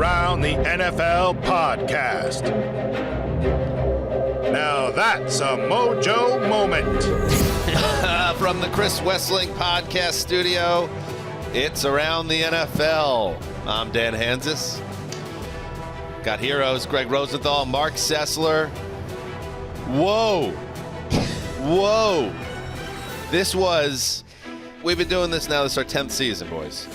Around the NFL podcast. Now that's a mojo moment. From the Chris Wessling podcast studio, it's Around the NFL. I'm Dan Hanzus. Got heroes, Gregg Rosenthal, Marc Sessler. Whoa. We've been doing this now. This is our 10th season, boys.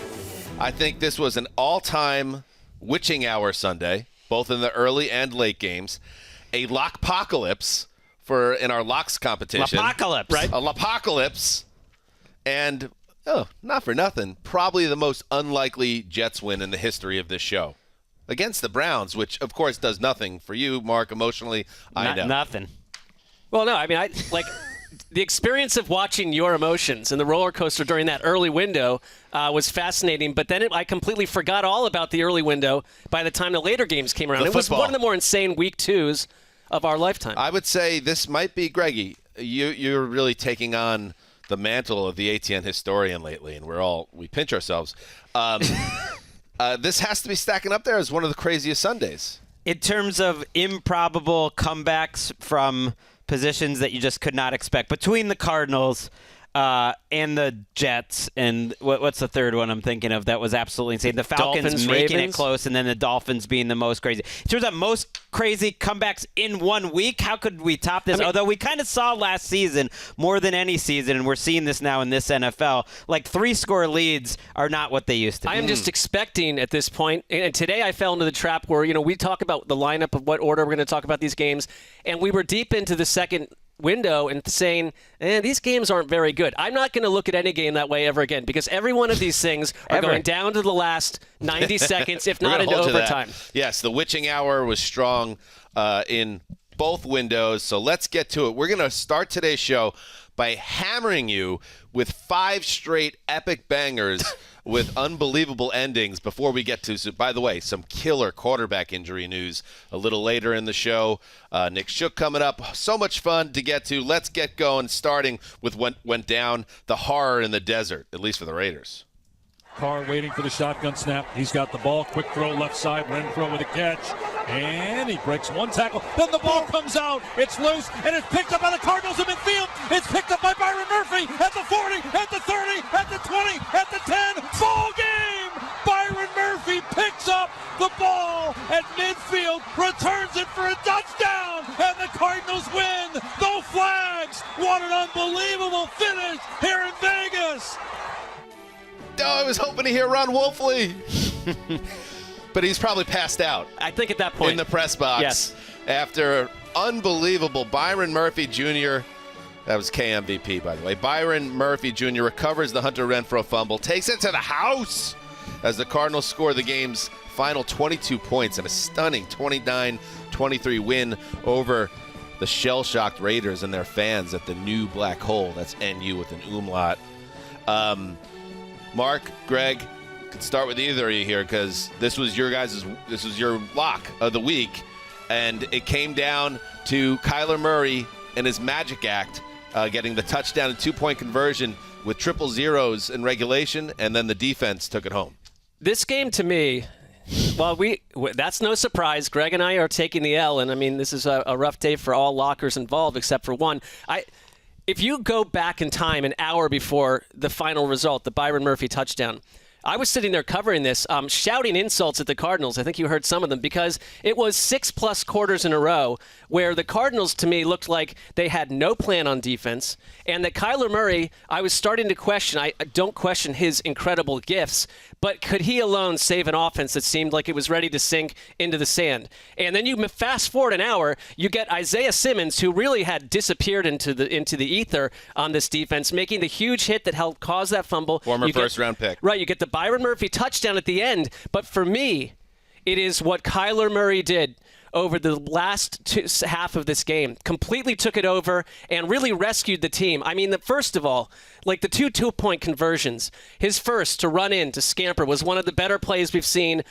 I think this was an all-time witching hour Sunday, both in the early and late games. A lockpocalypse in our locks competition. Lopocalypse. Right? A lopocalypse. And, not for nothing, probably the most unlikely Jets win in the history of this show. Against the Browns, which, of course, does nothing for you, Marc, emotionally. I know. Nothing. Well, no, I mean, the experience of watching your emotions in the roller coaster during that early window was fascinating, but then I completely forgot all about the early window by the time the later games came around. It was one of the more insane week twos of our lifetime. I would say this might be, Greggy, you're really taking on the mantle of the ATN historian lately, and we pinch ourselves. This has to be stacking up there as one of the craziest Sundays. In terms of improbable comebacks from positions that you just could not expect. Between the Cardinals and the Jets, and what's the third one I'm thinking of that was absolutely insane? The Falcons making it close, and then the Dolphins being the most crazy. In terms of most crazy comebacks in 1 week, how could we top this? Although we kind of saw last season more than any season, and we're seeing this now in this NFL, like 3-score leads are not what they used to be. I am just expecting at this point, and today I fell into the trap where, we talk about the lineup of what order we're going to talk about these games, and we were deep into the second window and saying, these games aren't very good. I'm not going to look at any game that way ever again because every one of these things are going down to the last 90 seconds, if not into overtime. Yes, the witching hour was strong in both windows, so let's get to it. We're going to start today's show by hammering you with 5 straight epic bangers with unbelievable endings before we get to, by the way, some killer quarterback injury news a little later in the show. Nick Shook coming up. So much fun to get to. Let's get going, starting with what went down, the horror in the desert, at least for the Raiders. Carr waiting for the shotgun snap. He's got the ball. Quick throw left side. Renfro with a catch. And he breaks one tackle. Then the ball comes out. It's loose. And it's picked up by the Cardinals in midfield. It's picked up by Byron Murphy at the 40, at the 30, at the 20, at the 10. Ball game! Byron Murphy picks up the ball at midfield, returns it for a touchdown, and the Cardinals win. No flags. What an unbelievable finish here in Vegas. Oh, I was hoping to hear Ron Wolfley. But he's probably passed out. I think at that point. In the press box. Yes. After unbelievable Byron Murphy Jr. That was KMVP, by the way. Byron Murphy Jr. recovers the Hunter Renfro fumble, takes it to the house as the Cardinals score the game's final 22 points in a stunning 29-23 win over the shell-shocked Raiders and their fans at the new black hole. That's NU with an umlaut. Marc, Gregg, could start with either of you here because this was your lock of the week, and it came down to Kyler Murray and his magic act, getting the touchdown and 2-point conversion with triple zeros in regulation, and then the defense took it home. This game to me, that's no surprise. Gregg and I are taking the L, and I mean this is a rough day for all lockers involved except for one. If you go back in time an hour before the final result, the Byron Murphy touchdown, I was sitting there covering this, shouting insults at the Cardinals. I think you heard some of them because it was 6+ quarters in a row where the Cardinals, to me, looked like they had no plan on defense and that Kyler Murray, I was starting to question. I don't question his incredible gifts, but could he alone save an offense that seemed like it was ready to sink into the sand? And then you fast forward an hour, you get Isaiah Simmons, who really had disappeared into the ether on this defense, making the huge hit that helped cause that fumble. Former first-round pick. Right, you get the Byron Murphy touchdown at the end, but for me, it is what Kyler Murray did over the last half of this game. Completely took it over and really rescued the team. I mean, first of all, like the two-point conversions. His first to run in, to scamper, was one of the better plays we've seen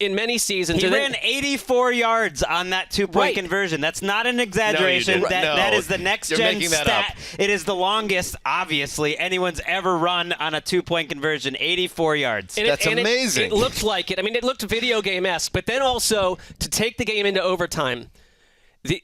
in many seasons. He ran 84 yards on that two-point conversion. That's not an exaggeration. That is the next-gen stat. It is the longest, obviously, anyone's ever run on a two-point conversion, 84 yards. That's amazing. It looked like it. I mean, it looked video game-esque. But then also, to take the game into overtime,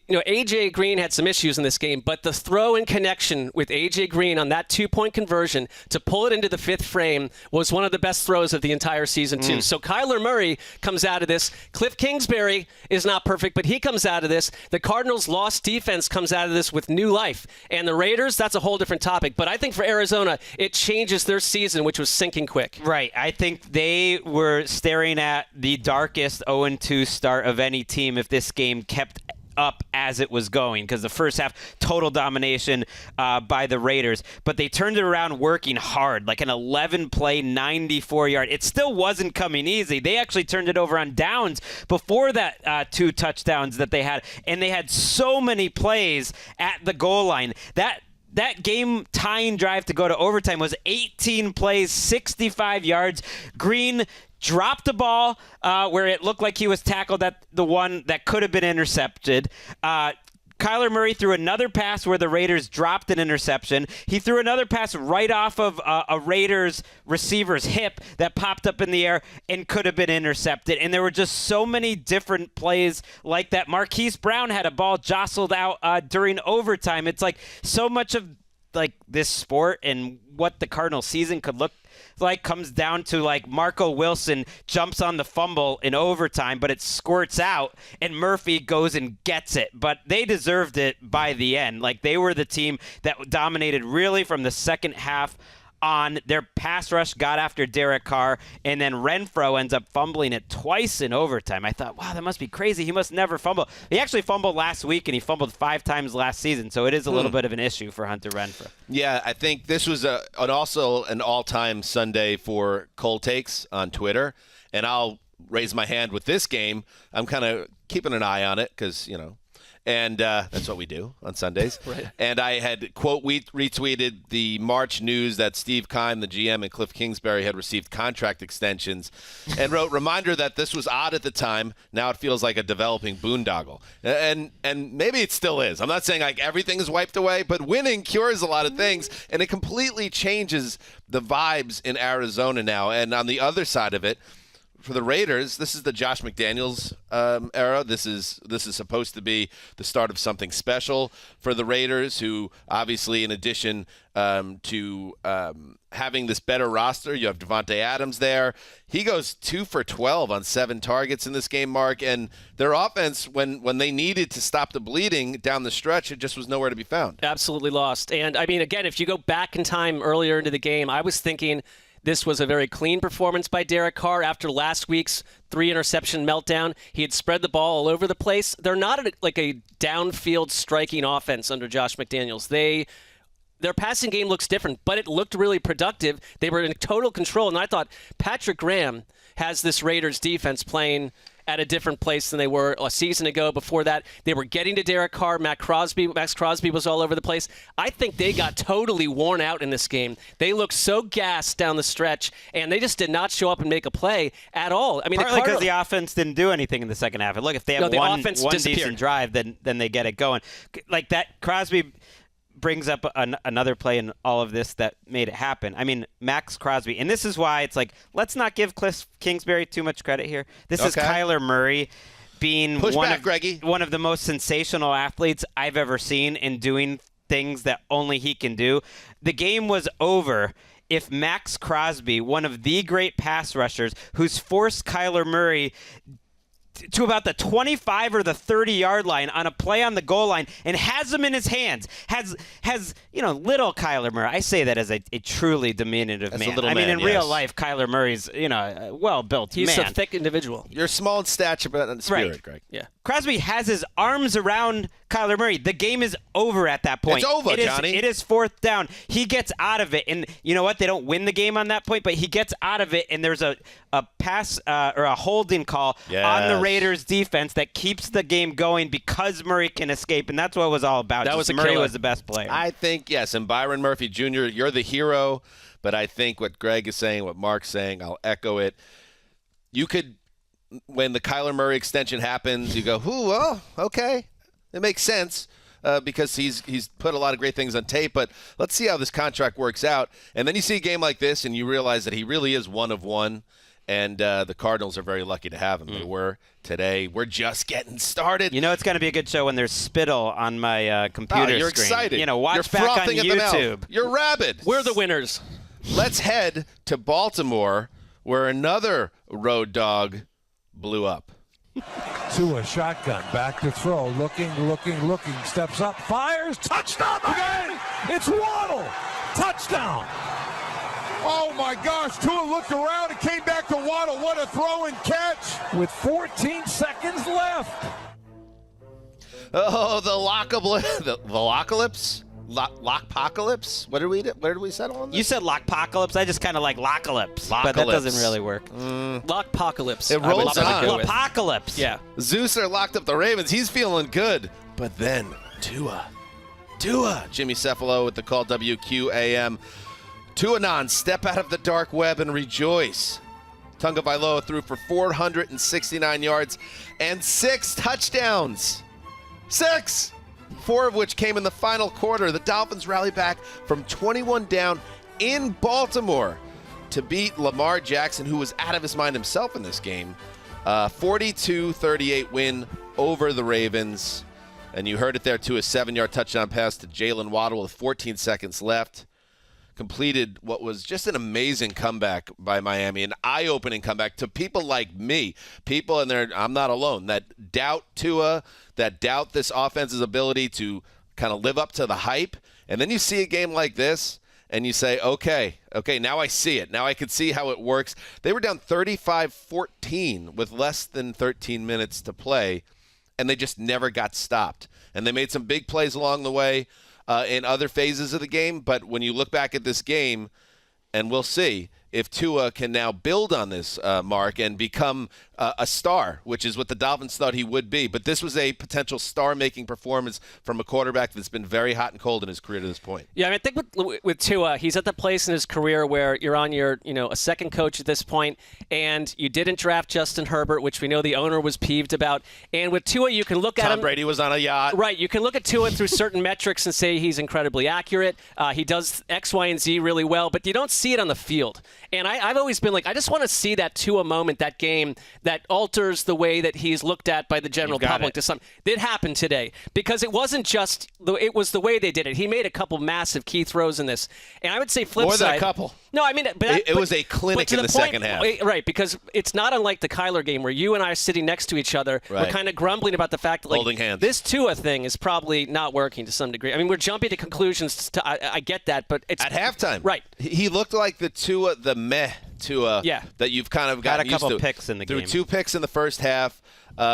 A.J. Green had some issues in this game, but the throw and connection with A.J. Green on that two-point conversion to pull it into the fifth frame was one of the best throws of the entire season, too. So Kyler Murray comes out of this. Cliff Kingsbury is not perfect, but he comes out of this. The Cardinals' lost defense comes out of this with new life. And the Raiders, that's a whole different topic. But I think for Arizona, it changes their season, which was sinking quick. Right. I think they were staring at the darkest 0-2 start of any team if this game kept up as it was going, because the first half, total domination by the Raiders. But they turned it around working hard, like an 11-play, 94-yard. It still wasn't coming easy. They actually turned it over on downs before that 2 touchdowns that they had. And they had so many plays at the goal line. That game-tying drive to go to overtime was 18 plays, 65 yards. Green dropped the ball where it looked like he was tackled at the one that could have been intercepted. Kyler Murray threw another pass where the Raiders dropped an interception. He threw another pass right off of a Raiders receiver's hip that popped up in the air and could have been intercepted. And there were just so many different plays like that. Marquise Brown had a ball jostled out during overtime. It's like so much of like this sport and what the Cardinals season could look like comes down to like Marco Wilson jumps on the fumble in overtime, but it squirts out and Murphy goes and gets it. But they deserved it by the end. Like they were the team that dominated really from the second half on. Their pass rush got after Derek Carr, and then Renfro ends up fumbling it twice in overtime. I thought, wow, that must be crazy. He must never fumble. He actually fumbled last week, and he fumbled 5 times last season, so it is a little bit of an issue for Hunter Renfro. Yeah, I think this was also an all-time Sunday for Cold Takes on Twitter, and I'll raise my hand with this game. I'm kind of keeping an eye on it because, and that's what we do on Sundays. Right. And I had, quote, retweeted the March news that Steve Keim, the GM, and Cliff Kingsbury had received contract extensions and wrote, reminder that this was odd at the time. Now it feels like a developing boondoggle. And maybe it still is. I'm not saying like everything is wiped away, but winning cures a lot of things, and it completely changes the vibes in Arizona now. And on the other side of it, for the Raiders, this is the Josh McDaniels era. This is supposed to be the start of something special for the Raiders, who obviously, in addition to having this better roster, you have Devontae Adams there. He goes 2 for 12 on 7 targets in this game, Mark. And their offense, when they needed to stop the bleeding down the stretch, it just was nowhere to be found. Absolutely lost. And, I mean, again, if you go back in time earlier into the game, I was thinking this was a very clean performance by Derek Carr after last week's 3-interception meltdown. He had spread the ball all over the place. They're not like a downfield striking offense under Josh McDaniels. Their passing game looks different, but it looked really productive. They were in total control, and I thought Patrick Graham has this Raiders defense playing at a different place than they were a season ago. Before that, they were getting to Derek Carr. Max Crosby was all over the place. I think they got totally worn out in this game. They looked so gassed down the stretch, and they just did not show up and make a play at all. I mean, partly because the offense didn't do anything in the second half. And look, if they have one decent drive, then they get it going. Like that, Crosby brings up another play in all of this that made it happen. I mean, Max Crosby. And this is why it's like, let's not give Cliff Kingsbury too much credit here. This is Kyler Murray being one of the most sensational athletes I've ever seen in doing things that only he can do. The game was over if Max Crosby, one of the great pass rushers who's forced Kyler Murray to about the 25 or the 30-yard line on a play on the goal line and has him in his hands, has little Kyler Murray. I say that as a truly diminutive man. I mean, in real life, Kyler Murray's, a well-built man. He's a thick individual. You're small in stature, but in spirit, right. Greg. Yeah. Crosby has his arms around Kyler Murray. The game is over at that point. It's over, Johnny. It is 4th down. He gets out of it, and you know what? They don't win the game on that point, but he gets out of it, and there's a pass or a holding call on the Raiders defense that keeps the game going because Murray can escape, and that's what it was all about. That was a Murray killer. was the best player. I think, yes, and Byron Murphy Jr., you're the hero, but I think what Gregg is saying, what Marc's saying, I'll echo it. You could, when the Kyler Murray extension happens, you go, well, okay, it makes sense. Because he's put a lot of great things on tape, but let's see how this contract works out. And then you see a game like this, and you realize that he really is one of one, and the Cardinals are very lucky to have him. They were today. We're just getting started. You know it's going to be a good show when there's spittle on my computer You're screen. excited. You know, watch You're back on frothing at the mouth. YouTube. You're rabid. We're the winners. Let's head to Baltimore, where another road dog blew up. To a shotgun, back to throw, looking, steps up, fires, touchdown again! It's Waddle! Touchdown! Oh my gosh, Tua looked around and came back to Waddle. What a throw and catch! With 14 seconds left. Oh, the Lockalypse? Lockpocalypse? Where did we settle on this? You said Lockpocalypse. I just kind of like Lockalypse, but that doesn't really work. Lockpocalypse. It rolls on. Lockpocalypse. Yeah. Zeusser locked up the Ravens. He's feeling good. But then, Tua. Jimmy Cephalo with the call WQAM. Tuanon, step out of the dark web and rejoice. Tunga Vailoa threw for 469 yards and 6 touchdowns. 6! 4 of which came in the final quarter. The Dolphins rally back from 21 down in Baltimore to beat Lamar Jackson, who was out of his mind himself in this game. 42-38 win over the Ravens. And you heard it there, too, a 7-yard touchdown pass to Jalen Waddle with 14 seconds left. Completed what was just an amazing comeback by Miami, an eye-opening comeback to people like me, people, and I'm not alone, that doubt Tua, that doubt this offense's ability to kind of live up to the hype. And then you see a game like this, and you say, okay, now I see it. Now I can see how it works. They were down 35-14 with less than 13 minutes to play, and they just never got stopped. And they made some big plays along the way in other phases of the game. But when you look back at this game, and we'll see if Tua can now build on this, Marc, and become a star, which is what the Dolphins thought he would be. But this was a potential star-making performance from a quarterback that's been very hot and cold in his career to this point. Yeah, I mean, I think with Tua, he's at the place in his career where you're on your, a second coach at this point, and you didn't draft Justin Herbert, which we know the owner was peeved about. And with Tua, you can look at him. Tom Brady was on a yacht. Right. You can look at Tua through certain metrics and say he's incredibly accurate. He does X, Y, and Z really well, but you don't see it on the field. And I've always been like, I just want to see that Tua moment, that game, that alters the way that he's looked at by the general public. To some, it happened today because it wasn't just it was the way they did it. He made a couple massive key throws in this, and I would say flip More side. than a couple. No, I mean, it was a clinic in the second half. Right, because it's not unlike the Kyler game where you and I are sitting next to each other. Right. We're kind of grumbling about the fact that holding hands. This Tua thing is probably not working to some degree. I mean, we're jumping to conclusions. I get that, but it's at halftime. Right. He looked like the Tua, the meh Tua that you've kind of gotten Got a couple used to. picks in the game. Threw 2 picks in the first half,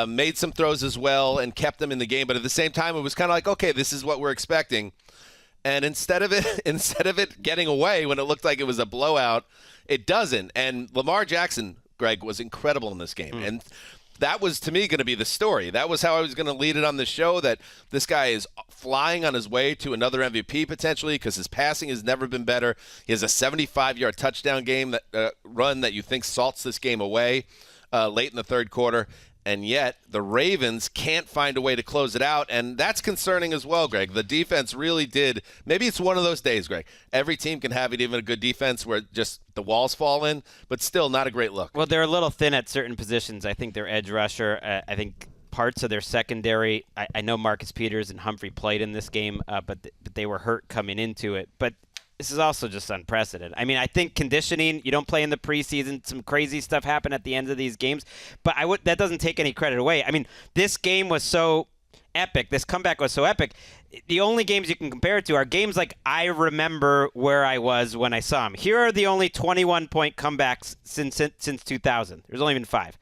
made some throws as well, and kept them in the game. But at the same time, it was kind of like, okay, this is what we're expecting. And instead of it getting away when it looked like it was a blowout, it doesn't. And Lamar Jackson, Gregg, was incredible in this game. And that was, to me, going to be the story. That was how I was going to lead it on the show, that this guy is flying on his way to another MVP potentially because his passing has never been better. He has a 75-yard touchdown game run that you think salts this game away late in the third quarter. And yet the Ravens can't find a way to close it out, and that's concerning as well, Gregg. The defense really did. Maybe it's one of those days, Gregg. Every team can have it, even a good defense where just the walls fall in, but still not a great look. Well, they're a little thin at certain positions. I think their edge rusher, I think parts of their secondary. I know Marcus Peters and Humphrey played in this game, but they were hurt coming into it. But this is also just unprecedented. I mean, I think conditioning, you don't play in the preseason. Some crazy stuff happened at the end of these games, but that doesn't take any credit away. I mean, this game was so epic. This comeback was so epic. The only games you can compare it to are games like I remember where I was when I saw him. Here are the only 21-point comebacks since 2000. There's only been 5.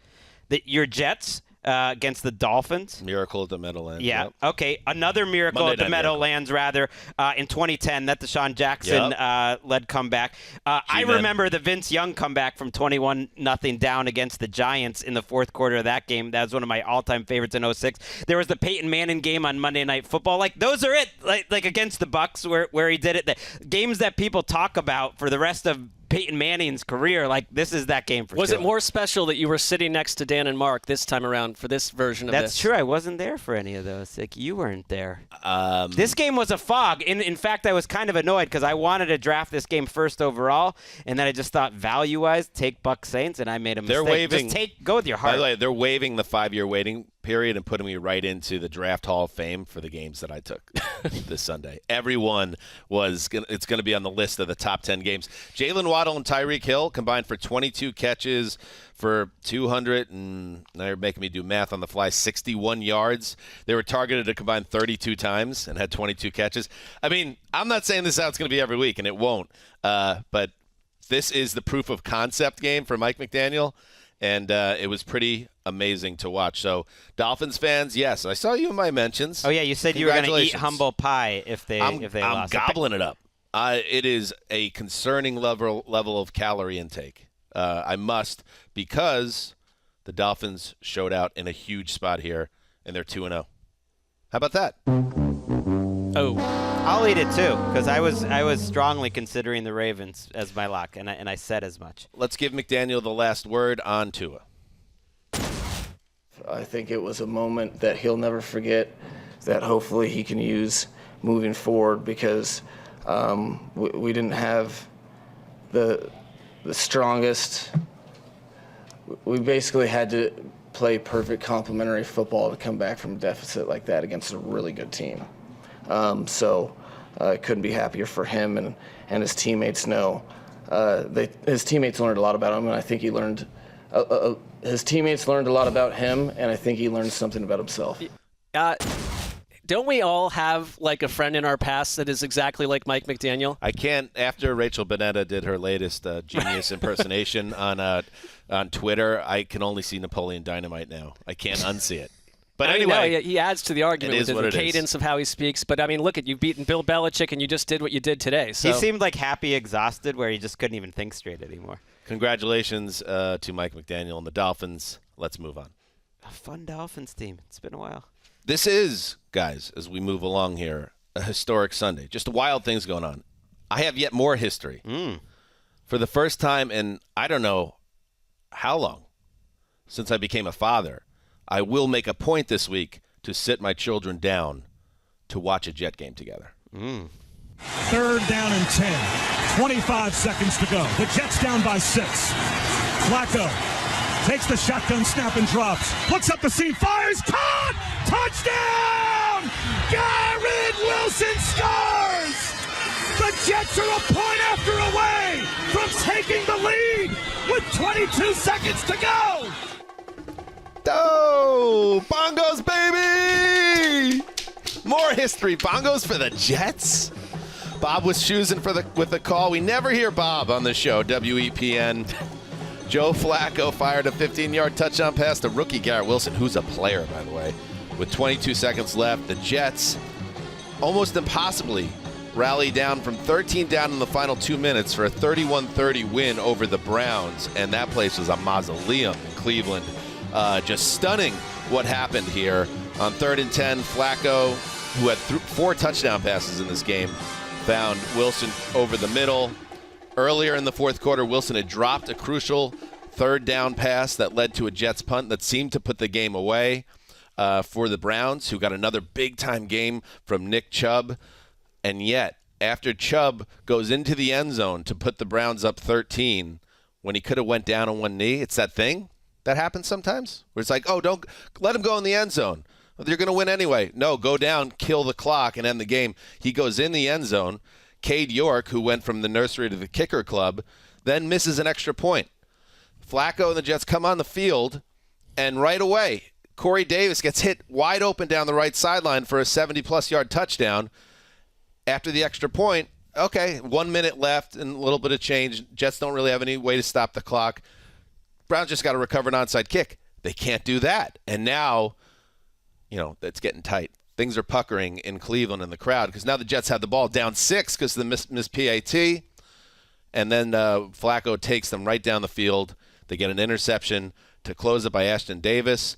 Your Jets against the Dolphins. Miracle at the Meadowlands. Yeah. Yep. Okay. Another miracle Monday at the Night Meadowlands, rather, in 2010. That Deshaun Jackson led comeback. I G-Men. remember the Vince Young comeback from 21-0 down against the Giants in the fourth quarter of that game. That was one of my all-time favorites in 2006. There was the Peyton Manning game on Monday Night Football. Like, those are it. Like against the Bucs where he did it. The games that people talk about for the rest of Peyton Manning's career, like, this is that game for Was Tua. it more special that you were sitting next to Dan and Marc this time around for this version of this? That's true. I wasn't there for any of those. Like, you weren't there. This game was a fog. In fact, I was kind of annoyed because I wanted to draft this game first overall, and then I just thought value-wise, take Bucs-Saints, and I made a mistake. They're waiving. Just go with your heart. By the way, they're waiving the 5-year waiting period and putting me right into the Draft Hall of Fame for the games that I took this Sunday. Everyone it's going to be on the list of the top 10 games. Jalen Waddle and Tyreek Hill combined for 22 catches for 200, and now you're making me do math on the fly, 61 yards. They were targeted to combine 32 times and had 22 catches. I mean, I'm not saying this is how it's going to be every week, and it won't, but this is the proof of concept game for Mike McDaniel, and it was pretty amazing to watch. So, Dolphins fans, yes, I saw you in my mentions. Oh, yeah, you said you were going to eat humble pie if they lost. I'm gobbling it up. It is a concerning level of calorie intake. I must, because the Dolphins showed out in a huge spot here, and they're 2-0. How about that? Oh, I'll eat it too, because I was strongly considering the Ravens as my lock, and I said as much. Let's give McDaniel the last word on Tua. I think it was a moment that he'll never forget, that hopefully he can use moving forward, because we didn't have the strongest. We basically had to play perfect complementary football to come back from a deficit like that against a really good team. So I couldn't be happier for him, and his teammates know. His teammates learned a lot about him, and I think he learned. His teammates learned a lot about him, and I think he learned something about himself. don't we all have like a friend in our past that is exactly like Mike McDaniel? I can't. After Rachel Bonetta did her latest genius impersonation on Twitter, I can only see Napoleon Dynamite now. I can't unsee it. But anyway, know, he adds to the argument with the cadence of how he speaks. But I mean, look, you've beaten Bill Belichick, and you just did what you did today. So. He seemed like happy, exhausted, where he just couldn't even think straight anymore. Congratulations to Mike McDaniel and the Dolphins. Let's move on. A fun Dolphins team. It's been a while. This is, guys, as we move along here, a historic Sunday. Just wild things going on. I have yet more history. For the first time in I don't know how long since I became a father, I will make a point this week to sit my children down to watch a Jet game together. 3rd down and 10. 25 seconds to go. The Jets down by 6. Flacco takes the shotgun snap and drops. Puts up the seam. Fires. Caught! Touchdown! Garrett Wilson scores! The Jets are a point after away from taking the lead with 22 seconds to go! Oh, bongos, baby! More history. Bongos for the Jets? Bob was choosing with the call. We never hear Bob on the show, WEPN. Joe Flacco fired a 15-yard touchdown pass to rookie Garrett Wilson, who's a player, by the way. With 22 seconds left, the Jets almost impossibly rally down from 13 down in the final 2 minutes for a 31-30 win over the Browns, and that place was a mausoleum in Cleveland. Just stunning what happened here. On 3rd and 10, Flacco, who had 4 touchdown passes in this game, found Wilson over the middle. Earlier in the fourth quarter, Wilson had dropped a crucial 3rd down pass that led to a Jets punt that seemed to put the game away for the Browns, who got another big-time game from Nick Chubb. And yet, after Chubb goes into the end zone to put the Browns up 13, when he could have went down on one knee, it's that thing that happens sometimes where it's like, oh, don't let him go in the end zone. They're going to win anyway. No, go down, kill the clock, and end the game. He goes in the end zone. Cade York, who went from the nursery to the kicker club, then misses an extra point. Flacco and the Jets come on the field, and right away, Corey Davis gets hit wide open down the right sideline for a 70-plus yard touchdown. After the extra point, okay, 1 minute left and a little bit of change. Jets don't really have any way to stop the clock. Browns just got to recover an onside kick. they can't do that. And now, it's getting tight. Things are puckering in Cleveland in the crowd because now the Jets have the ball down 6 because of the miss PAT. And then Flacco takes them right down the field. They get an interception to close it by Ashton Davis.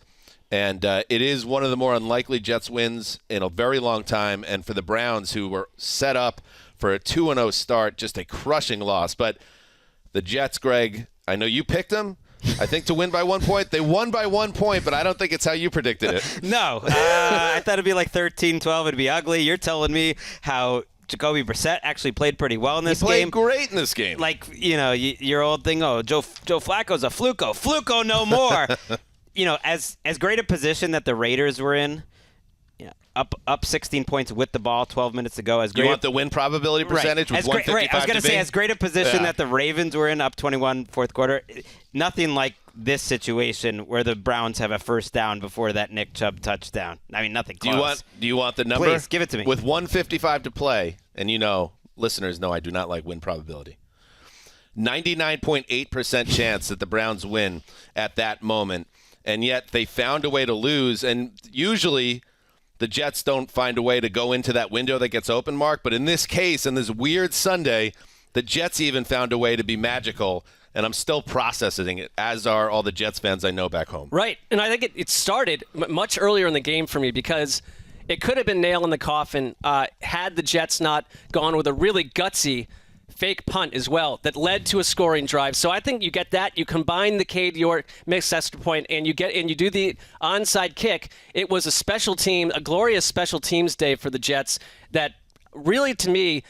And it is one of the more unlikely Jets wins in a very long time. And for the Browns, who were set up for a 2-0 start, just a crushing loss. But the Jets, Gregg, I know you picked them. I think to win by 1 point. They won by 1 point, but I don't think it's how you predicted it. No. I thought it'd be like 13-12. It'd be ugly. You're telling me how Jacoby Brissett actually played pretty well in this game. He played great in this game. Like, your old thing, Joe Flacco's a fluco. Fluco no more. As great a position that the Raiders were in, up 16 points with the ball, 12 minutes to go. You want the win probability percentage with 155 right. I was going to say, as great a position that the Ravens were in, up 21 fourth quarter, nothing like this situation where the Browns have a first down before that Nick Chubb touchdown. I mean, nothing close. Do you want the number? Please, give it to me. With 155 to play, and listeners know I do not like win probability. 99.8% chance that the Browns win at that moment, and yet they found a way to lose, and usually the Jets don't find a way to go into that window that gets open, Marc. But in this case, in this weird Sunday, the Jets even found a way to be magical, and I'm still processing it, as are all the Jets fans I know back home. Right, and I think it started much earlier in the game for me because it could have been nail in the coffin had the Jets not gone with a really gutsy fake punt as well that led to a scoring drive. So I think you get that. You combine the Cade York mixed extra point, and you do the onside kick. It was a glorious special teams day for the Jets that really, to me,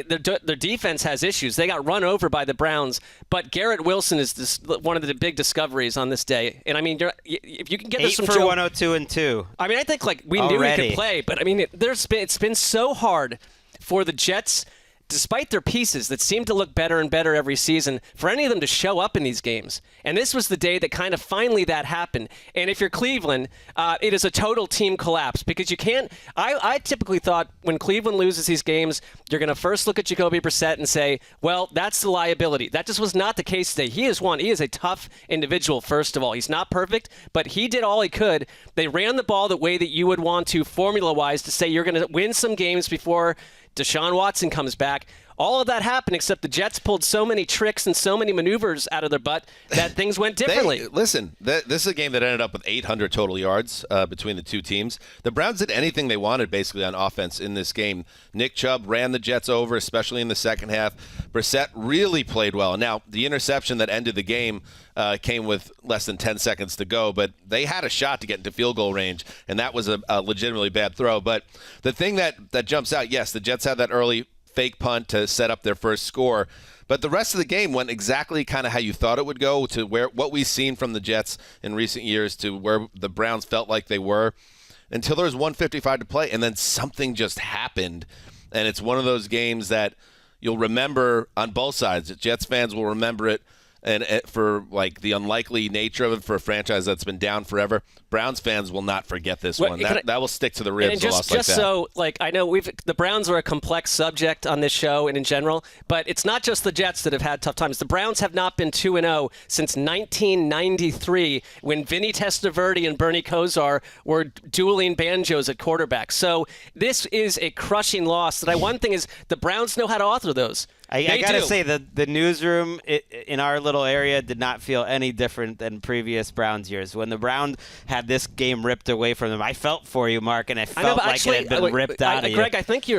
their defense has issues. They got run over by the Browns, but Garrett Wilson is one of the big discoveries on this day. And I mean, if you can get this from 8 for 102 and 2. I mean, I think we knew he could play, but I mean, it's been so hard for the Jets, despite their pieces that seem to look better and better every season, for any of them to show up in these games. And this was the day that kind of finally that happened. And if you're Cleveland, it is a total team collapse because you can't – I typically thought when Cleveland loses these games, you're going to first look at Jacoby Brissett and say, well, that's the liability. That just was not the case today. He is a tough individual, first of all. He's not perfect, but he did all he could. They ran the ball the way that you would want to formula-wise to say you're going to win some games before – Deshaun Watson comes back. All of that happened, except the Jets pulled so many tricks and so many maneuvers out of their butt that things went differently. This is a game that ended up with 800 total yards between the two teams. The Browns did anything they wanted, basically, on offense in this game. Nick Chubb ran the Jets over, especially in the second half. Brissett really played well. Now, the interception that ended the game came with less than 10 seconds to go, but they had a shot to get into field goal range, and that was a legitimately bad throw. But the thing that jumps out, yes, the Jets had that early fake punt to set up their first score, but the rest of the game went exactly kind of how you thought it would go, to what we've seen from the Jets in recent years to where the Browns felt like they were, until there was 155 to play, and then something just happened, and it's one of those games that you'll remember on both sides. Jets fans will remember it, and for like the unlikely nature of it for a franchise that's been down forever. Browns fans will not forget this one. That will stick to the ribs. And just so, I know the Browns are a complex subject on this show and in general, but it's not just the Jets that have had tough times. The Browns have not been 2-0 since 1993 when Vinny Testaverde and Bernie Kosar were dueling banjos at quarterback. So this is a crushing loss. One thing is the Browns know how to author those. I got to say, the newsroom in our little area did not feel any different than previous Browns years. When the Browns had this game ripped away from them, I felt for you, Marc, and I felt like it had been ripped out of you. Gregg, I think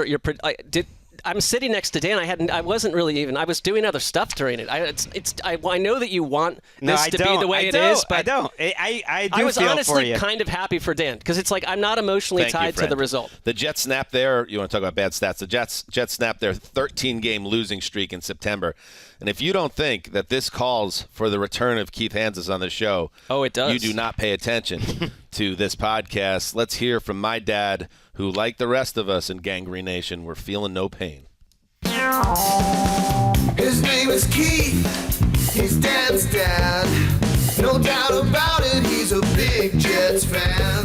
I'm sitting next to Dan. I wasn't really even. I was doing other stuff during it. I know that you want this to be the way it is, but I don't. I was feel honestly for you. kind of happy for Dan because it's like I'm not emotionally tied to the result. The Jets snapped their. You want to talk about bad stats? The Jets snapped their 13-game losing streak in September. And if you don't think that this calls for the return of Keith Hanzus on the show, it does. You do not pay attention to this podcast. Let's hear from my dad, who, like the rest of us in Gangrene Nation, we're feeling no pain. His name is Keith. He's Dan's dad. No doubt about it, he's a big Jets fan.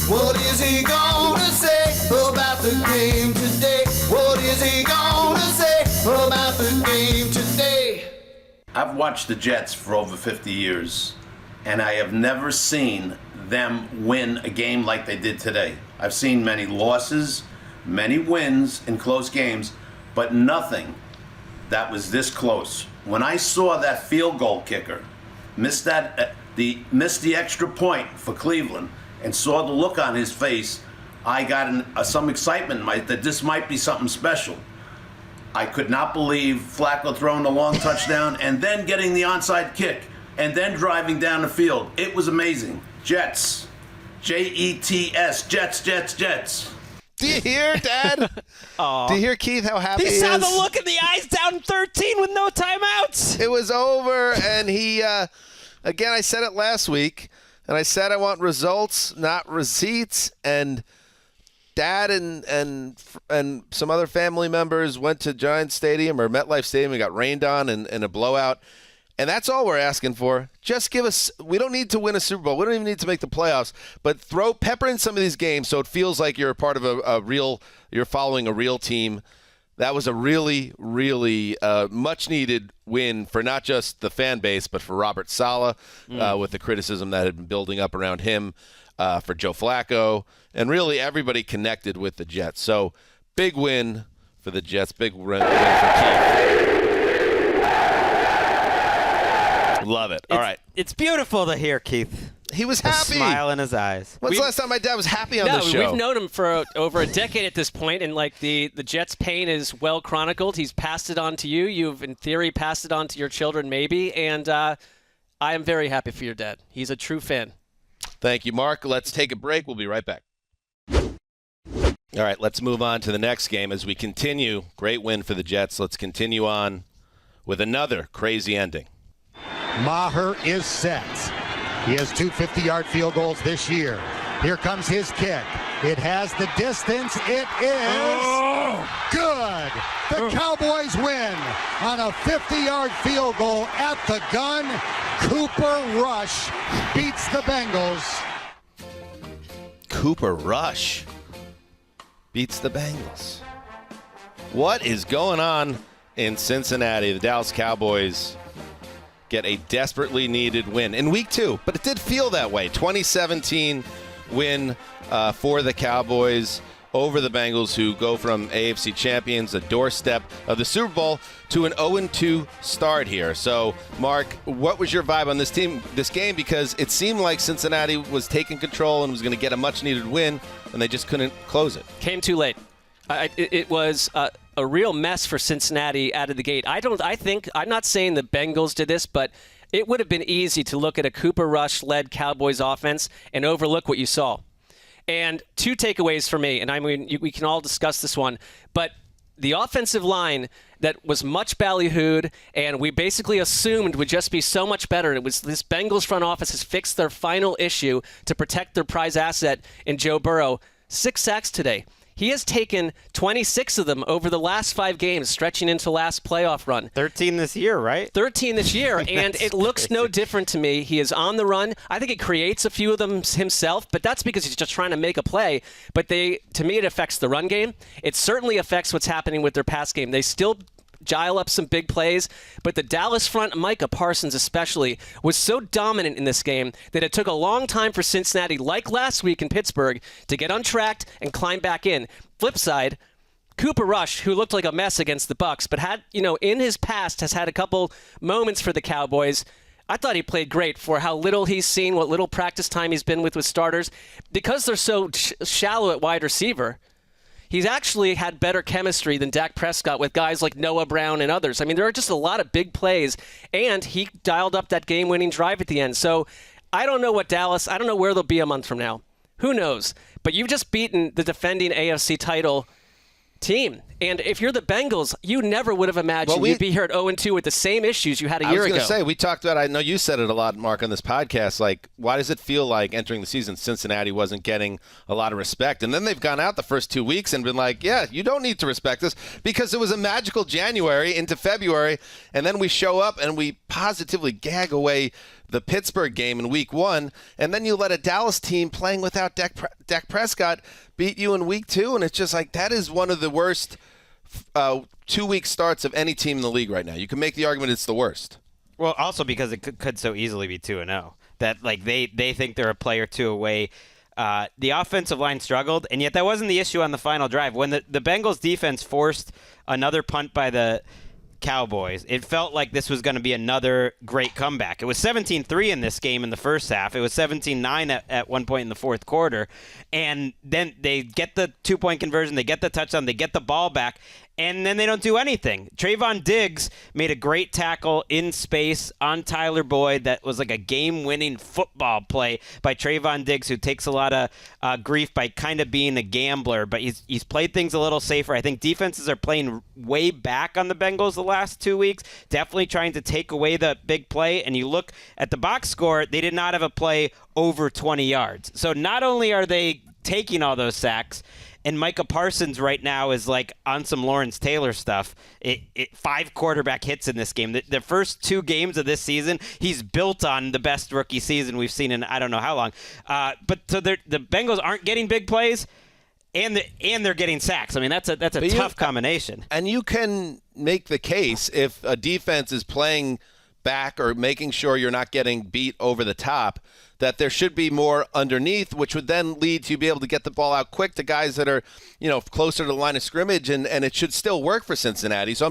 What is he gonna say about the game today? What is he gonna say about the game today? I've watched the Jets for over 50 years, and I have never seen them win a game like they did today. I've seen many losses, many wins in close games, but nothing that was this close. When I saw that field goal kicker miss the extra point for Cleveland and saw the look on his face, I got some excitement that this might be something special. I could not believe Flacco throwing the long touchdown and then getting the onside kick and then driving down the field. It was amazing. Jets. Jets, Jets, Jets, Jets. Do you hear, Dad? Do you hear, Keith, how happy he is? He saw the look in the eyes, down 13 with no timeouts. It was over, and he, again, I said it last week, and I said I want results, not receipts, and Dad and some other family members went to Giants Stadium or MetLife Stadium and got rained on in a blowout. And that's all we're asking for. Just give us – we don't need to win a Super Bowl. We don't even need to make the playoffs. But pepper in some of these games so it feels like you're a part of a real – you're following a real team. That was a really, really much-needed win for not just the fan base but for Robert Saleh with the criticism that had been building up around him, for Joe Flacco, and really everybody connected with the Jets. So big win for the Jets, big win for Keith. Love it. All right. It's beautiful to hear Keith. He was happy. A smile in his eyes. When's the last time my dad was happy on this show? We've known him for over a decade at this point, and like the Jets' pain is well chronicled. He's passed it on to you. You've, in theory, passed it on to your children, maybe. And I am very happy for your dad. He's a true fan. Thank you, Marc. Let's take a break. We'll be right back. All right, let's move on to the next game as we continue. Great win for the Jets. Let's continue on with another crazy ending. Maher is set. He has 2 50-yard field goals this year. Here comes his kick. It has the distance. It is good. The Cowboys win on a 50-yard field goal at the gun. Cooper Rush beats the Bengals. Cooper Rush beats the Bengals. What is going on in Cincinnati? The Dallas Cowboys get a desperately needed win in week 2, but it did feel that way. 2017 win for the Cowboys over the Bengals, who go from AFC champions, the doorstep of the Super Bowl, to an 0-2 start here. So, Marc, what was your vibe on this game? Because it seemed like Cincinnati was taking control and was going to get a much-needed win, and they just couldn't close it. Came too late. It was a real mess for Cincinnati out of the gate. I'm not saying the Bengals did this, but it would have been easy to look at a Cooper Rush-led Cowboys offense and overlook what you saw. And 2 takeaways for me, and I mean, we can all discuss this one, but the offensive line that was much ballyhooed and we basically assumed would just be so much better. It was this Bengals front office has fixed their final issue to protect their prize asset in Joe Burrow. 6 sacks today. He has taken 26 of them over the last 5 games, stretching into last playoff run. 13 this year, right? 13 this year, and it looks no different to me. He is on the run. I think he creates a few of them himself, but that's because he's just trying to make a play. But to me, it affects the run game. It certainly affects what's happening with their pass game. They still dial up some big plays, but the Dallas front, Micah Parsons especially, was so dominant in this game that it took a long time for Cincinnati, like last week in Pittsburgh, to get untracked and climb back in. Flip side, Cooper Rush, who looked like a mess against the Bucs, but had, in his past has had a couple moments for the Cowboys. I thought he played great for how little he's seen, what little practice time he's been with starters. Because they're so shallow at wide receiver, he's actually had better chemistry than Dak Prescott with guys like Noah Brown and others. I mean, there are just a lot of big plays, and he dialed up that game-winning drive at the end. So I don't know I don't know where they'll be a month from now. Who knows? But you've just beaten the defending AFC title team. And if you're the Bengals, you never would have imagined you'd be here at 0-2 with the same issues you had a year ago. I was going to say, we talked about, I know you said it a lot, Marc, on this podcast, like, why does it feel like entering the season Cincinnati wasn't getting a lot of respect? And then they've gone out the first 2 weeks and been like, yeah, you don't need to respect us, because it was a magical January into February, and then we show up and we positively gag away the Pittsburgh game in week 1, and then you let a Dallas team playing without Dak Prescott beat you in week 2, and it's just like, that is one of the worst 2-week starts of any team in the league right now. You can make the argument it's the worst. Well, also because it could so easily be 2-0. that like they think they're a play or two away. The offensive line struggled, and yet that wasn't the issue on the final drive. When the Bengals defense forced another punt by the Cowboys, it felt like this was going to be another great comeback. It was 17-3 in this game in the first half. It was 17-9 at one point in the fourth quarter. And then they get the 2-point conversion, they get the touchdown, they get the ball back, and then they don't do anything. Trayvon Diggs made a great tackle in space on Tyler Boyd. That was like a game-winning football play by Trayvon Diggs, who takes a lot of grief by kind of being a gambler, but he's played things a little safer. I think defenses are playing way back on the Bengals the last 2 weeks, definitely trying to take away the big play. And you look at the box score, they did not have a play over 20 yards. So not only are they taking all those sacks, and Micah Parsons right now is like on some Lawrence Taylor stuff. 5 quarterback hits in this game. The first 2 games of this season, he's built on the best rookie season we've seen in I don't know how long. But so the Bengals aren't getting big plays, and they're getting sacks. I mean, that's a tough combination. And you can make the case if a defense is playing back or making sure you're not getting beat over the top, that there should be more underneath, which would then lead to be able to get the ball out quick to guys that are, closer to the line of scrimmage, and it should still work for Cincinnati. So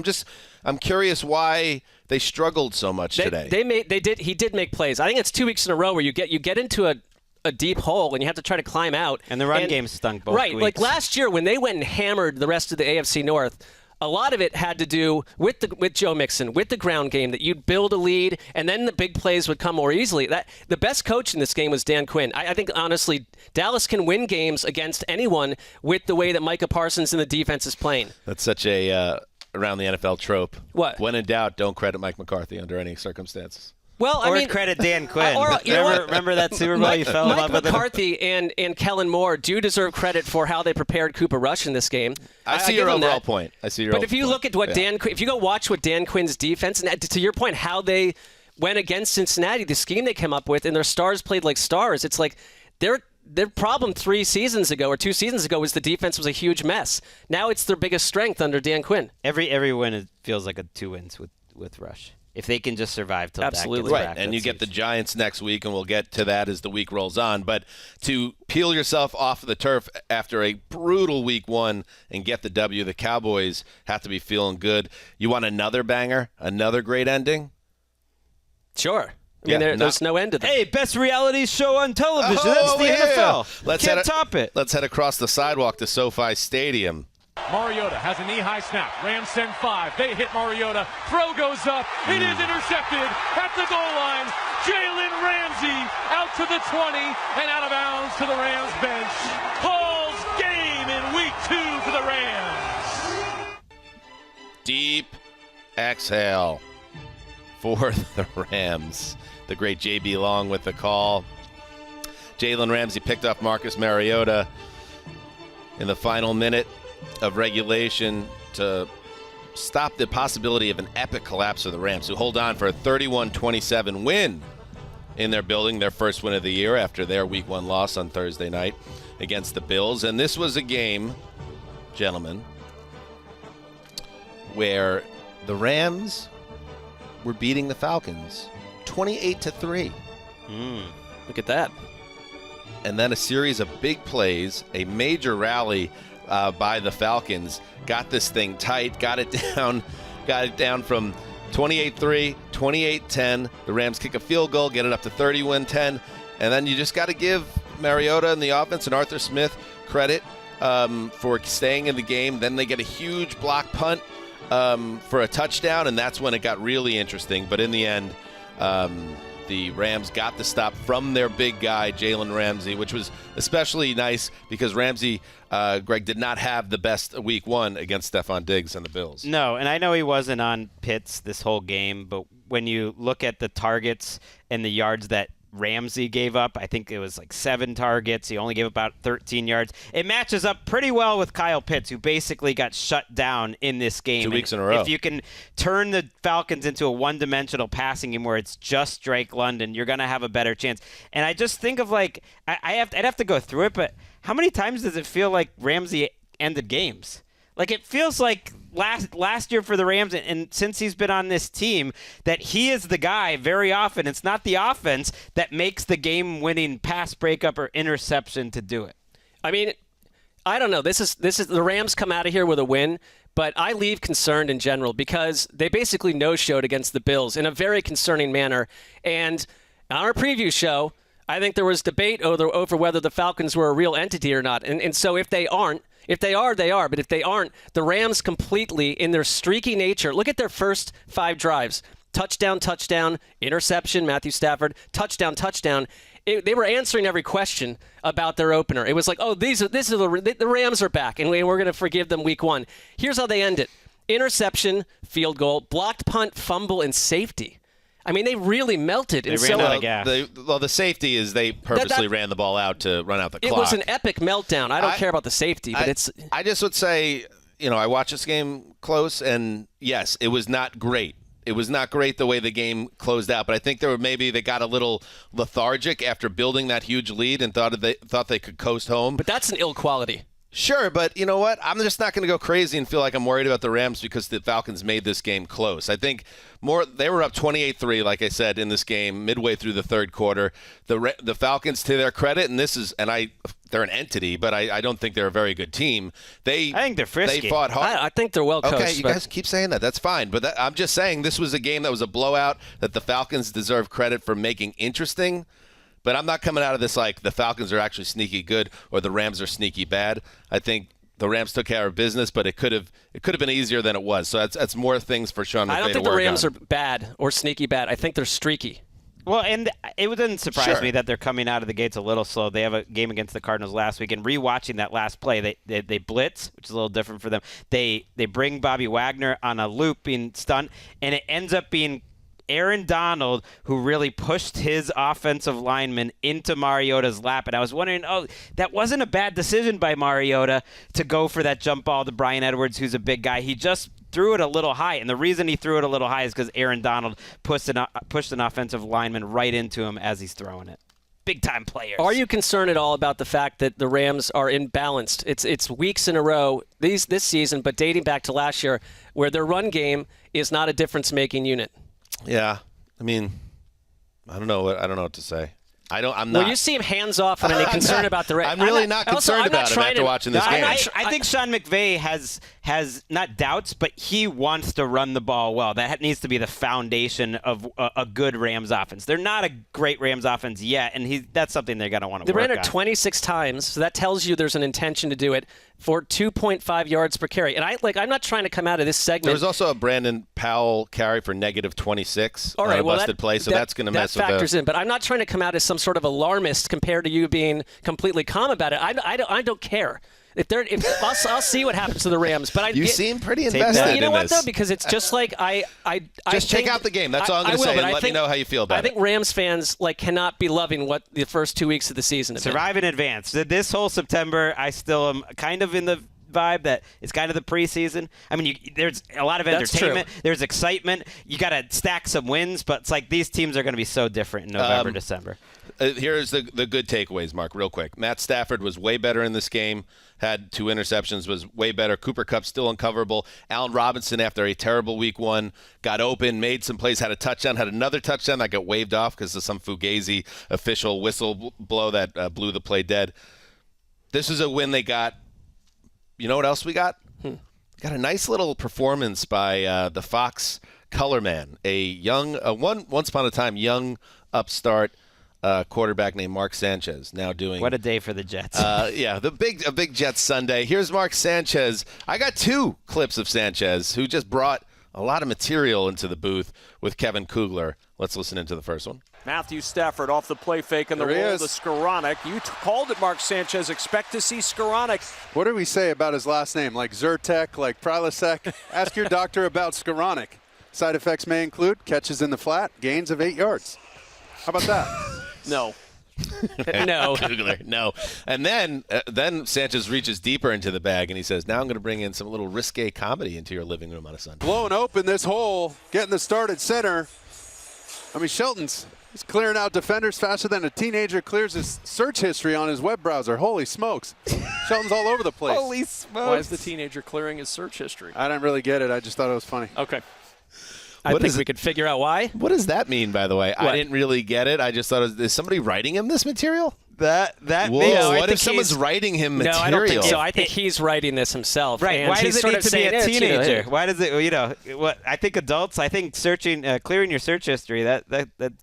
I'm curious why they struggled so much today. He did make plays. I think it's 2 weeks in a row where you get into a deep hole and you have to try to climb out. And the run game stunk both weeks. Like last year when they went and hammered the rest of the AFC North, a lot of it had to do with Joe Mixon, with the ground game, that you'd build a lead, and then the big plays would come more easily. The best coach in this game was Dan Quinn. I think, honestly, Dallas can win games against anyone with the way that Micah Parsons and the defense is playing. That's such a around the NFL trope. What? When in doubt, don't credit Mike McCarthy under any circumstances. Well, or credit Dan Quinn. Remember that Super Bowl you fell in love with Mike McCarthy and Kellen Moore do deserve credit for how they prepared Cooper Rush in this game. I see your overall point. But if you look at what if you go watch what Dan Quinn's defense, and to your point, how they went against Cincinnati, the scheme they came up with, and their stars played like stars. It's like their problem 2 seasons ago was the defense was a huge mess. Now it's their biggest strength under Dan Quinn. Every win it feels like a 2 wins with Rush. If they can just survive till absolutely that gets right, back, and you get the Giants next week, and we'll get to that as the week rolls on. But to peel yourself off of the turf after a brutal week 1 and get the W, the Cowboys have to be feeling good. You want another banger, another great ending? Sure. There's no end to that. Hey, best reality show on television. That's the NFL. Can't top it. Let's head across the sidewalk to SoFi Stadium. Mariota has a knee-high snap. Rams send 5. They hit Mariota. Throw goes up. It is intercepted at the goal line. Jalen Ramsey out to the 20 and out of bounds to the Rams bench. Calls game in week 2 for the Rams. Deep exhale for the Rams. The great J.B. Long with the call. Jalen Ramsey picked off Marcus Mariota in the final minute of regulation to stop the possibility of an epic collapse of the Rams, who hold on for a 31-27 win in their building, their first win of the year after their Week 1 loss on Thursday night against the Bills. And this was a game, gentlemen, where the Rams were beating the Falcons 28-3. Look at that. And then a series of big plays, a major rally by the Falcons, got this thing tight, got it down from 28-3, 28-10. The Rams kick a field goal, get it up to 31-10, and then you just got to give Mariota and the offense and Arthur Smith credit for staying in the game. Then they get a huge block punt for a touchdown, and that's when it got really interesting. But in the end, the Rams got the stop from their big guy, Jalen Ramsey, which was especially nice because Ramsey, Gregg, did not have the best Week 1 against Stephon Diggs and the Bills. No, and I know he wasn't on Pitts this whole game, but when you look at the targets and the yards that Ramsey gave up, I think it was like 7 targets. He only gave about 13 yards. It matches up pretty well with Kyle Pitts, who basically got shut down in this game. 2 weeks in a row. If you can turn the Falcons into a one-dimensional passing game where it's just Drake London, you're going to have a better chance. And I just think of like, I'd have to go through it, but how many times does it feel like Ramsey ended games? Like, it feels like last year for the Rams, and since he's been on this team, that he is the guy very often. It's not the offense that makes the game-winning pass breakup or interception to do it. I mean, I don't know. This is the Rams come out of here with a win, but I leave concerned in general because they basically no-showed against the Bills in a very concerning manner. And on our preview show, I think there was debate over whether the Falcons were a real entity or not. And so if they aren't, if they are, they are. But if they aren't, the Rams completely, in their streaky nature, look at their first 5 drives. Touchdown, touchdown, interception, Matthew Stafford, touchdown, touchdown. They were answering every question about their opener. It was like, oh, the Rams are back, and we're going to forgive them week 1. Here's how they end it. Interception, field goal, blocked punt, fumble, and safety. I mean, they really melted. They ran out of gas. The safety is they purposely ran the ball out to run out the clock. It was an epic meltdown. I don't care about the safety, but it's... I just would say, I watched this game close, and yes, it was not great. It was not great the way the game closed out, but I think they got a little lethargic after building that huge lead and thought they could coast home. But that's an ill quality. Sure, but you know what? I'm just not going to go crazy and feel like I'm worried about the Rams because the Falcons made this game close. I think they were up 28-3, like I said, in this game midway through the third quarter. The Falcons, to their credit, they're an entity, but I don't think they're a very good team. I think they're frisky. They fought hard. I think they're well coached. Okay, you guys keep saying that. That's fine. But I'm just saying this was a game that was a blowout that the Falcons deserve credit for making interesting. But I'm not coming out of this like the Falcons are actually sneaky good or the Rams are sneaky bad. I think the Rams took care of business, but it could have been easier than it was. So that's more things for Sean McVay to work on. I don't think the Rams are bad or sneaky bad. I think they're streaky. Well, and it didn't surprise me that they're coming out of the gates a little slow. They have a game against the Cardinals last week, and rewatching that last play, they blitz, which is a little different for them. They bring Bobby Wagner on a looping stunt, and it ends up being Aaron Donald, who really pushed his offensive lineman into Mariota's lap. And I was wondering, that wasn't a bad decision by Mariota to go for that jump ball to Bryan Edwards, who's a big guy. He just threw it a little high. And the reason he threw it a little high is because Aaron Donald pushed an offensive lineman right into him as he's throwing it. Big-time players. Are you concerned at all about the fact that the Rams are imbalanced? It's weeks in a row this season, but dating back to last year, where their run game is not a difference-making unit. Yeah, I mean, I don't know what to say. I'm not. Well, you seem hands off and any concern about the Rams. I'm really not concerned about it after watching this game. I think Sean McVay has not doubts, but he wants to run the ball well. That needs to be the foundation of a good Rams offense. They're not a great Rams offense yet, and that's something they're going to want to work on. They ran it 26 times, so that tells you there's an intention to do it for 2.5 yards per carry. And I'm not trying to come out of this segment. There was also a Brandon Powell carry for -26 on a busted play, so that's going to mess with that factors in. But I'm not trying to come out as some sort of alarmist compared to you being completely calm about it. I don't care. I'll see what happens to the Rams, but you seem pretty invested in this. You know what though? Because it's just like just check out the game. That's all I'm going to say. And let me know how you feel about it. I think Rams fans cannot be loving what the first 2 weeks of the season have been. Survive in advance. This whole September, I still am kind of in the vibe that it's kind of the preseason. I mean, there's a lot of entertainment. There's excitement. You got to stack some wins, but it's like these teams are going to be so different in November, December. Here's the good takeaways, Mark, real quick. Matt Stafford was way better in this game, had 2 interceptions, was way better. Cooper Kupp still uncoverable. Allen Robinson, after a terrible week 1, got open, made some plays, had a touchdown, had another touchdown that got waved off because of some Fugazi official whistle blow that blew the play dead. This is a win they got. You know what else we got? Got a nice little performance by the Fox color man, once upon a time young upstart quarterback named Marc Sanchez, now doing... What a day for the Jets. Yeah, a big Jets Sunday. Here's Marc Sanchez. I got 2 clips of Sanchez, who just brought a lot of material into the booth with Kevin Kugler. Let's listen into the first one. Matthew Stafford off the play fake and the roll to Skoranek. You called it, Marc Sanchez. Expect to see Skoranek. What do we say about his last name? Like Zyrtec, like Prilosec? Ask your doctor about Skoranek. Side effects may include catches in the flat, gains of 8 yards. How about that? No. No. Kugler, no. And then Sanchez reaches deeper into the bag and he says, now I'm going to bring in some little risque comedy into your living room on a Sunday. Blowing open this hole, getting the start at center. I mean, Shelton's he's clearing out defenders faster than a teenager clears his search history on his web browser. Holy smokes. Shelton's all over the place. Holy smokes. Why is the teenager clearing his search history? I didn't really get it. I just thought it was funny. Okay. I think we could figure out why. What does that mean, by the way? I didn't really get it. I just thought, is somebody writing him this material? That Whoa, makes what if someone's writing him material? No, I don't think so. I think he's writing this himself. Right. And Why he's does it sort need of to be saying a it, teenager? Why does it, what I think adults, I think clearing your search history, that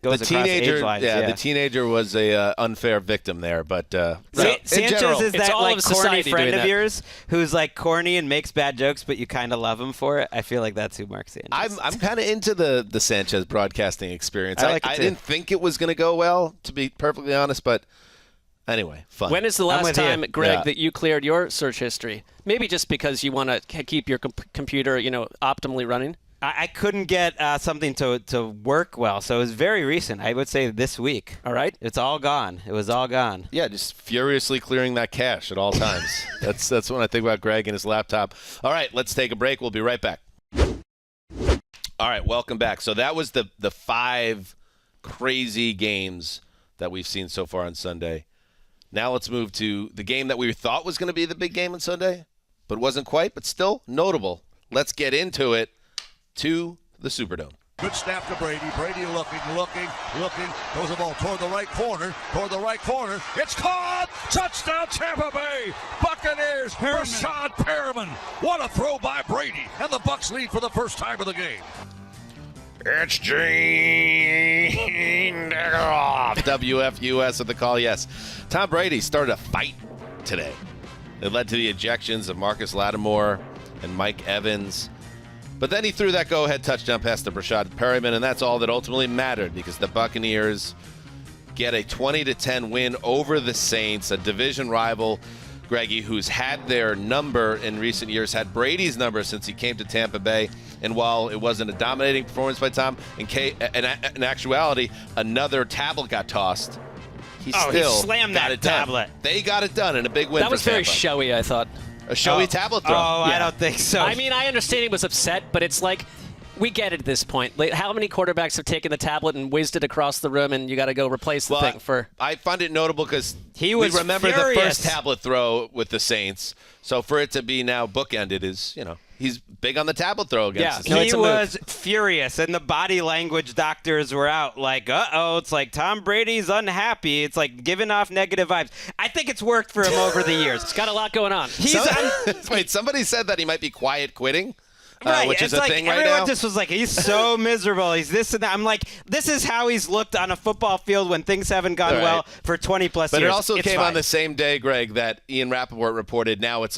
goes across age lines. Yeah, the teenager was a unfair victim there, but Sanchez is that all like of corny society friend doing of that. yours who's like corny and makes bad jokes, but you kind of love him for it. I feel like that's who Marc Sanchez is. I'm kind of into the Sanchez broadcasting experience. I like it I too. didn't think it was going to go well, to be perfectly honest, but anyway, fun. When is the last with time, you. Greg, that you cleared your search history? Maybe just because you want to keep your computer, optimally running. I couldn't get something to work well, so it was very recent. I would say this week. All right. It's all gone. It was all gone. Yeah, just furiously clearing that cache at all times. That's when I think about Greg and his laptop. All right, let's take a break. We'll be right back. All right, welcome back. So that was the 5 crazy games that we've seen so far on Sunday. Now let's move to the game that we thought was going to be the big game on Sunday, but wasn't quite, but still notable. Let's get into it, to the Superdome. Good snap to Brady. Brady looking. Throws the ball toward the right corner. It's caught! Touchdown, Tampa Bay! Buccaneers, Rashad Perriman. What a throw by Brady. And the Bucs lead for the first time of the game. It's Gene WFUS with the call, yes. Tom Brady started a fight today. It led to the ejections of Marcus Lattimore and Mike Evans. But then he threw that go-ahead touchdown pass to Rashad Perriman, and that's all that ultimately mattered because the Buccaneers get a 20-10 win over the Saints, a division rival, Greggy, who's had their number in recent years, had Brady's number since he came to Tampa Bay. And while it wasn't a dominating performance by Tom, in actuality, another tablet got tossed. He slammed that tablet. They got it done in a big win. That was very showy, I thought. A showy tablet throw. Oh, yeah. I don't think so. I mean, I understand he was upset, but it's like, we get it at this point. Like, how many quarterbacks have taken the tablet and whizzed it across the room, and you got to go replace the thing for? I find it notable because we remember the first tablet throw with the Saints. So for it to be now bookended is, he's big on the tablet throw against the Saints. He was furious, and the body language doctors were out like, it's like Tom Brady's unhappy. It's like giving off negative vibes. I think it's worked for him over the years. He's got a lot going on. Wait, somebody said that he might be quiet quitting? Right, which is it's a like thing right everyone now. just was like, he's so miserable. He's this and that. I'm like, this is how he's looked on a football field when things haven't gone well for 20+ years. But it also came fine. on the same day, Greg, that Ian Rappaport reported. Now it's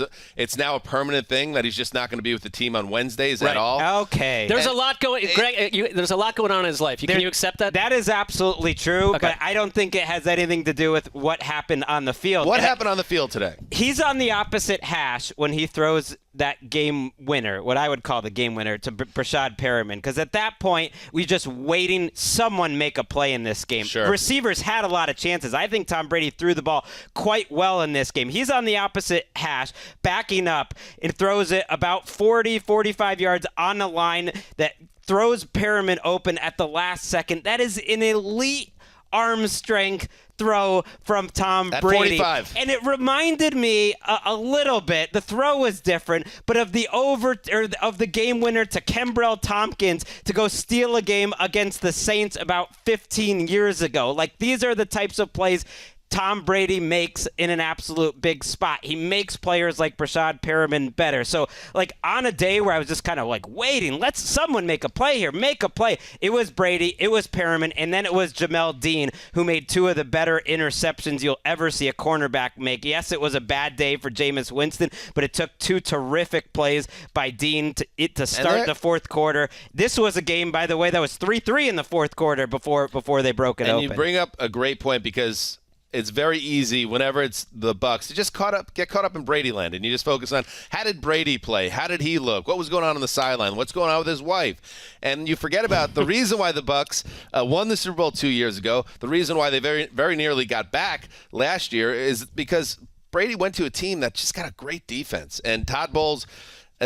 now a permanent thing that he's just not going to be with the team on Wednesdays at all. Okay. There's a lot going. Greg, there's a lot going on in his life. Can you accept that? That is absolutely true, but I don't think it has anything to do with what happened on the field. What happened on the field today? He's on the opposite hash when he throws that game winner, what I would call the game winner, to Rashad Perriman, because at that point we just waiting someone make a play in this game. Sure. Receivers had a lot of chances. I think Tom Brady threw the ball quite well in this game. He's on the opposite hash, backing up, and throws it about 40-45 yards on the line that throws Perriman open at the last second. That is an elite arm strength throw from Tom Brady. 45. And it reminded me a little bit. The throw was different, but of the game winner to Kembrell Tompkins to go steal a game against the Saints about 15 years ago. Like, these are the types of plays Tom Brady makes in an absolute big spot. He makes players like Rashad Perriman better. So, like, on a day where I was just kind of like waiting, let someone make a play here, make a play. It was Brady, it was Perriman, and then it was Jamel Dean who made 2 of the better interceptions you'll ever see a cornerback make. Yes, it was a bad day for Jameis Winston, but it took 2 terrific plays by Dean to start the fourth quarter. This was a game, by the way, that was 3-3 in the fourth quarter before they broke it open. And you bring up a great point because it's very easy whenever it's the Bucs to just get caught up in Brady land, and you just focus on how did Brady play, how did he look, what was going on the sideline, what's going on with his wife, and you forget about the reason why the Bucs won the Super Bowl 2 years ago. The reason why they very very nearly got back last year is because Brady went to a team that just got a great defense, and Todd Bowles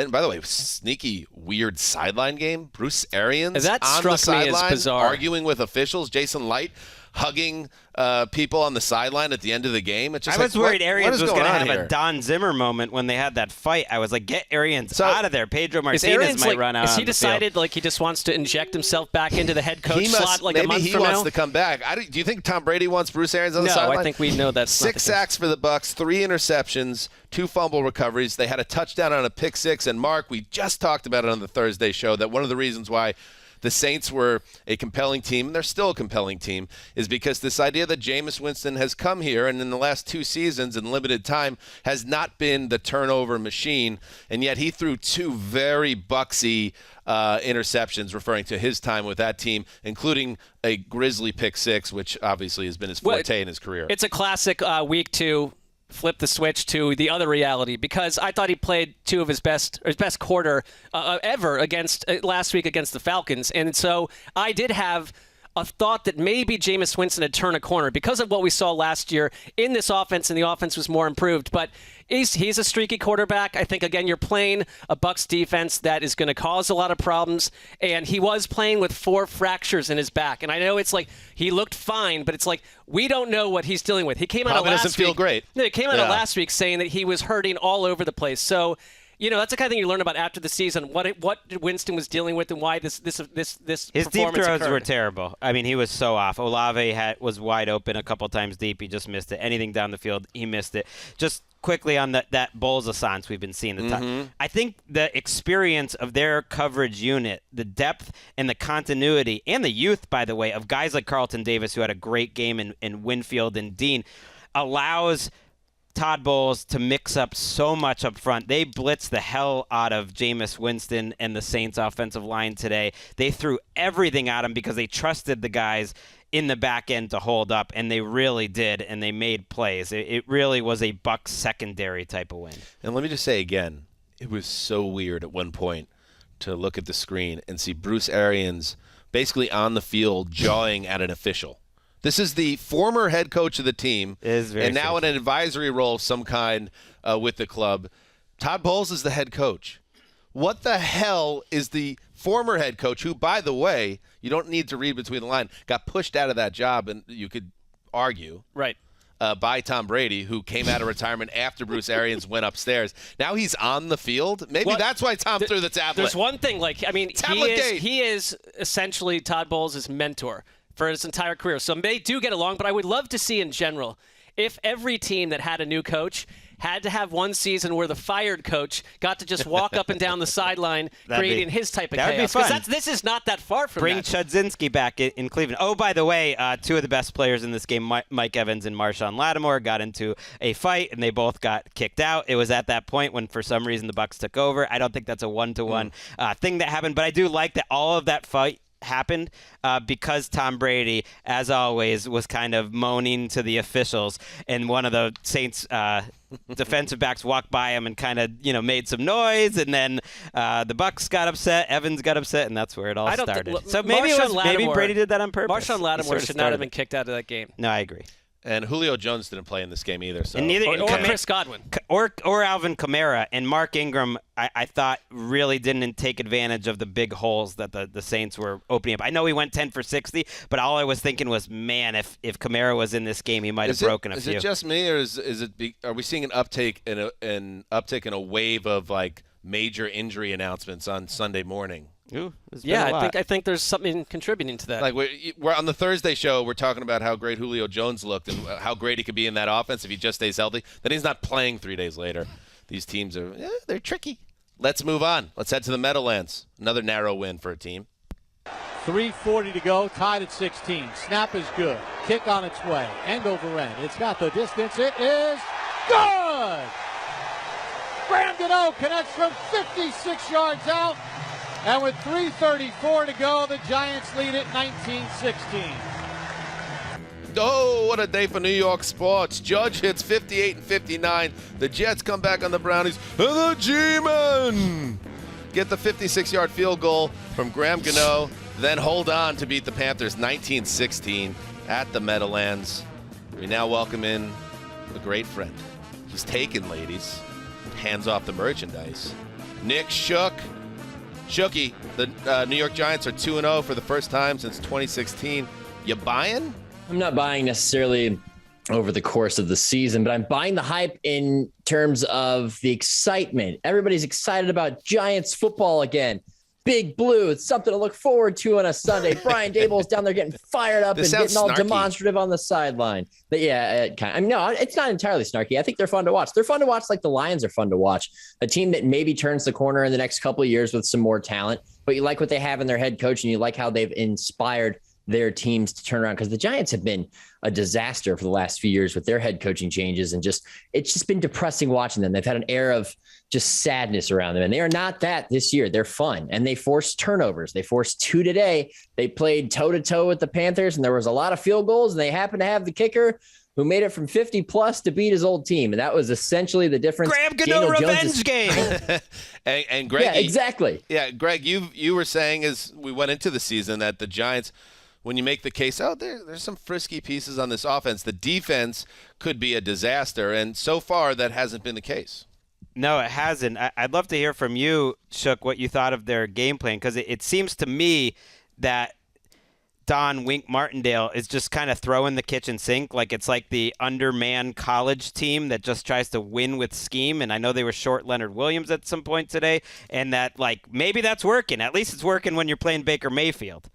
And by the way, sneaky, weird sideline game. Bruce Arians That on struck the me as sideline bizarre. arguing with officials. Jason Light hugging people on the sideline at the end of the game. It's just I was worried what Arians is was going to have here? a Don Zimmer moment when they had that fight. I was like, get Arians out of there. Pedro Martinez might run out. Is he on the decided field. like he just wants to inject himself back into the head coach He slot must, like maybe a month he from wants now? to come back. Do you think Tom Brady wants Bruce Arians on the sideline? No, I think we know that's 6 sacks for the Bucs, 3 interceptions, 2 fumble recoveries. They had a touchdown on a pick six. And Mark, we just talked about it on the Thursday show that one of the reasons why the Saints were a compelling team, and they're still a compelling team, is because this idea that Jameis Winston has come here and in the last 2 seasons in limited time has not been the turnover machine, and yet he threw 2 very Bucksy interceptions referring to his time with that team, including a Grizzly pick six, which obviously has been his forte in his career. It's a classic week 2. Flip the switch to the other reality because I thought he played 2 of his best quarter ever against last week against the Falcons. And so I did have a thought that maybe Jameis Winston had turned a corner because of what we saw last year in this offense, and the offense was more improved. But he's a streaky quarterback. I think, again, you're playing a Bucs defense that is going to cause a lot of problems, and he was playing with 4 fractures in his back. And I know it's like he looked fine, but it's like we don't know what he's dealing with. He came out of last doesn't feel week, great. No, he came out of last week saying that he was hurting all over the place. So, that's the kind of thing you learn about after the season. What Winston was dealing with and why this his performance deep throws occurred. were terrible. I mean, he was so off. Olave was wide open a couple times deep. He just missed it. Anything down the field, he missed it. Just quickly on that Bulls assance we've been seeing. I think the experience of their coverage unit, the depth and the continuity, and the youth, by the way, of guys like Carlton Davis, who had a great game in Winfield and Dean, allows Todd Bowles to mix up so much up front. They blitzed the hell out of Jameis Winston and the Saints offensive line today. They threw everything at him because they trusted the guys in the back end to hold up, and they really did, and they made plays. It really was a Bucs secondary type of win. And let me just say again, it was so weird at one point to look at the screen and see Bruce Arians basically on the field jawing at an official. This is the former head coach of the team, and now in an advisory role of some kind with the club. Todd Bowles is the head coach. What the hell is the former head coach, who, by the way, you don't need to read between the lines, got pushed out of that job, and you could argue, right, by Tom Brady, who came out of retirement after Bruce Arians went upstairs. Now he's on the field. Maybe that's why Tom threw the tablet. There's one thing, he is essentially Todd Bowles' mentor for his entire career. So they do get along, but I would love to see in general if every team that had a new coach had to have one season where the fired coach got to just walk up and down the sideline creating his type of chaos. Because this is not that far from Bring that. Chudzinski back in Cleveland. Oh, by the way, 2 of the best players in this game, Mike Evans and Marshawn Lattimore, got into a fight, and they both got kicked out. It was at that point when, for some reason, the Bucs took over. I don't think that's a one-to-one thing that happened, but I do like that all of that fight happened because Tom Brady, as always, was kind of moaning to the officials, and one of the Saints defensive backs walked by him and kind of made some noise, and then the Bucs got upset, Evans got upset, and that's where it all started. So maybe Brady did that on purpose. Marshawn Lattimore should not have been kicked out of that game. No, I agree. And Julio Jones didn't play in this game either. So. And neither, or Chris Godwin. Or Alvin Kamara. And Mark Ingram, I thought, really didn't take advantage of the big holes that the Saints were opening up. I know he went 10 for 60, but all I was thinking was, man, if Kamara was in this game, he might have broken a few. Is it just me, or are we seeing an uptick in a wave of like major injury announcements on Sunday morning? Ooh, I think there's something contributing to that. Like we're on the Thursday show, we're talking about how great Julio Jones looked and how great he could be in that offense if he just stays healthy. Then he's not playing 3 days later. These teams they're tricky. Let's move on. Let's head to the Meadowlands. Another narrow win for a team. 3:40 to go, tied at 16. Snap is good. Kick on its way. End over end. It's got the distance. It is good! Graham Gano connects from 56 yards out. And with 3:34 to go, the Giants lead it 19-16. Oh, what a day for New York sports. Judge hits 58 and 59. The Jets come back on the Brownies. And the G-Men get the 56-yard field goal from Graham Gano, then hold on to beat the Panthers 19-16 at the Meadowlands. We now welcome in a great friend. He's taken, ladies. Hands off the merchandise. Nick Shook. Shooky, the New York Giants are 2-0 for the first time since 2016. You buying? I'm not buying necessarily over the course of the season, but I'm buying the hype in terms of the excitement. Everybody's excited about Giants football again. Big Blue. It's something to look forward to on a Sunday. Brian Daboll's down there getting fired up and getting all demonstrative on the sideline. But yeah, no, it's not entirely snarky. I think they're fun to watch. They're fun to watch like the Lions are fun to watch. A team that maybe turns the corner in the next couple of years with some more talent, but you like what they have in their head coach and you like how they've inspired their teams to turn around, because the Giants have been a disaster for the last few years with their head coaching changes, and it's just been depressing watching them. They've had an air of just sadness around them, and they are not that this year. They're fun, and they forced turnovers. They forced 2 today. They played toe-to-toe with the Panthers, and there was a lot of field goals, and they happened to have the kicker who made it from 50-plus to beat his old team, and that was essentially the difference. Graham Gano revenge game. and Gregg, yeah, exactly. Yeah, Gregg, you were saying as we went into the season that the Giants, when you make the case, there's some frisky pieces on this offense, the defense could be a disaster, and so far that hasn't been the case. No, it hasn't. I'd love to hear from you, Shook, what you thought of their game plan, because it seems to me that Don Wink Martindale is just kind of throwing the kitchen sink. Like it's like the undermanned college team that just tries to win with scheme. And I know they were short Leonard Williams at some point today, and that maybe that's working. At least it's working when you're playing Baker Mayfield.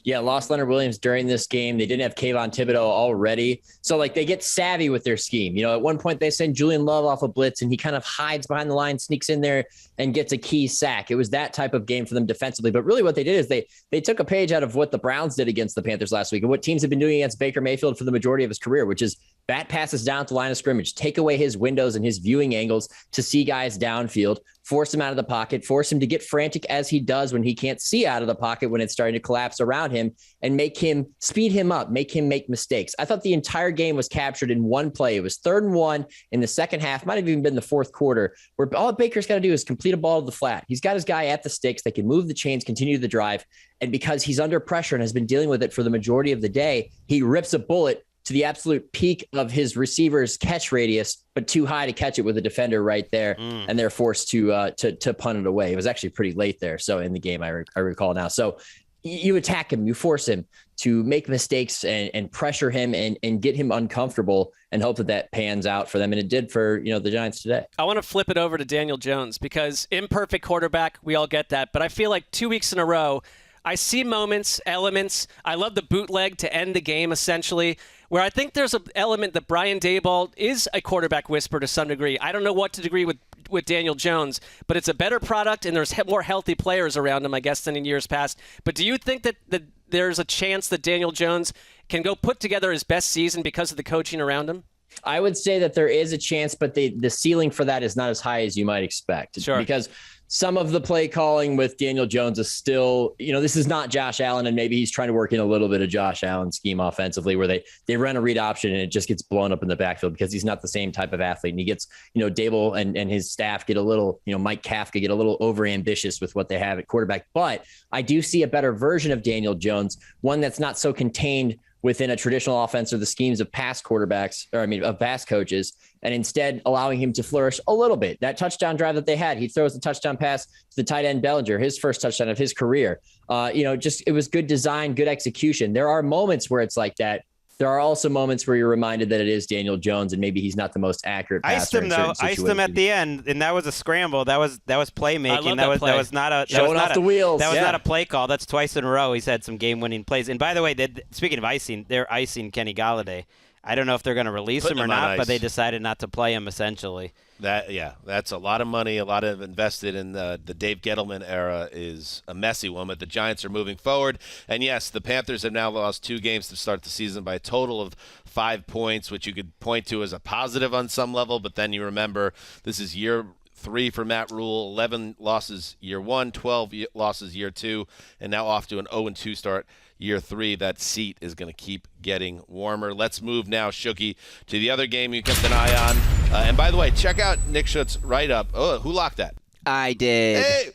Yeah, lost Leonard Williams during this game. They didn't have Kayvon Thibodeau already. So, they get savvy with their scheme. At one point they send Julian Love off a blitz, and he kind of hides behind the line, sneaks in there, and gets a key sack. It was that type of game for them defensively. But really what they did is they took a page out of what the Browns did against the Panthers last week and what teams have been doing against Baker Mayfield for the majority of his career, which is bat passes down to the line of scrimmage, take away his windows and his viewing angles to see guys downfield, force him out of the pocket, force him to get frantic as he does when he can't see out of the pocket when it's starting to collapse around him, and speed him up, make him make mistakes. I thought the entire game was captured in one play. It was 3rd and 1 in the second half, might have even been the fourth quarter, where all Baker's got to do is complete a ball to the flat. He's got his guy at the sticks. They can move the chains, continue the drive. And because he's under pressure and has been dealing with it for the majority of the day, he rips a bullet to the absolute peak of his receiver's catch radius, but too high to catch it with a defender right there, and they're forced to punt it away. It was actually pretty late there, so in the game, I recall now. So you attack him, you force him to make mistakes and pressure him and get him uncomfortable and hope that pans out for them, and it did for the Giants today. I want to flip it over to Daniel Jones, because imperfect quarterback, we all get that, but I feel like 2 weeks in a row, I see moments, elements. I love the bootleg to end the game, essentially, where I think there's an element that Brian Daboll is a quarterback whisperer to some degree. I don't know what to degree with Daniel Jones, but it's a better product, and there's more healthy players around him, I guess, than in years past. But do you think that there's a chance that Daniel Jones can go put together his best season because of the coaching around him? I would say that there is a chance, but the ceiling for that is not as high as you might expect. Sure. Because some of the play calling with Daniel Jones is still, this is not Josh Allen, and maybe he's trying to work in a little bit of Josh Allen scheme offensively, where they run a read option and it just gets blown up in the backfield because he's not the same type of athlete. And he gets, Daboll and his staff get a little, Mike Kafka get a little over ambitious with what they have at quarterback. But I do see a better version of Daniel Jones, one that's not so contained within a traditional offense or the schemes of past quarterbacks, of past coaches, and instead allowing him to flourish a little bit. That touchdown drive that they had, he throws the touchdown pass to the tight end Bellinger, his first touchdown of his career. It was good design, good execution. There are moments where it's like that. There are also moments where you're reminded that it is Daniel Jones, and maybe he's not the most accurate passer. Iced him at the end, and that was a scramble. That was playmaking. That was not a showing off the wheels. That was not a play call. That's twice in a row he's had some game-winning plays. And by the way, speaking of icing, they're icing Kenny Golladay. I don't know if they're going to release him or not, but they decided not to play him essentially. That's a lot of money, a lot of invested in the Dave Gettleman era is a messy one, but the Giants are moving forward. And yes, the Panthers have now lost 2 games to start the season by a total of 5 points, which you could point to as a positive on some level, but then you remember this is year 3 for Matt Rule, 11 losses year 1, 12 losses year 2, and now off to an 0-2 start year 3. That seat is going to keep getting warmer. Let's move now, Shooky, to the other game you kept an eye on. And by the way, check out Nick Schutz's write-up. Oh, who locked that? I did. Hey!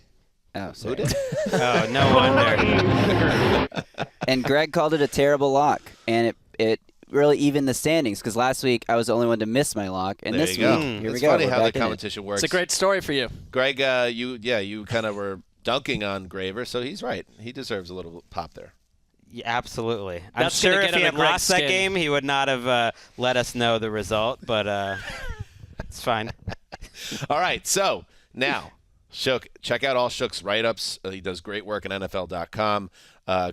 Oh, sorry. Who did? Oh, no wonder. And Gregg called it a terrible lock, and it really even the standings because last week I was the only one to miss my lock, and There this you week go. here we It's go. funny We're how the back in it. competition works. It's a great story for you. Greg, you kind of were dunking on Graver, so he's right. He deserves a little pop there. Yeah, absolutely. I'm That's sure gonna if get he under had Greg's lost that skin. game, he would not have let us know the result, but it's fine. All right, so now, Shook, check out all Shook's write-ups. He does great work at NFL.com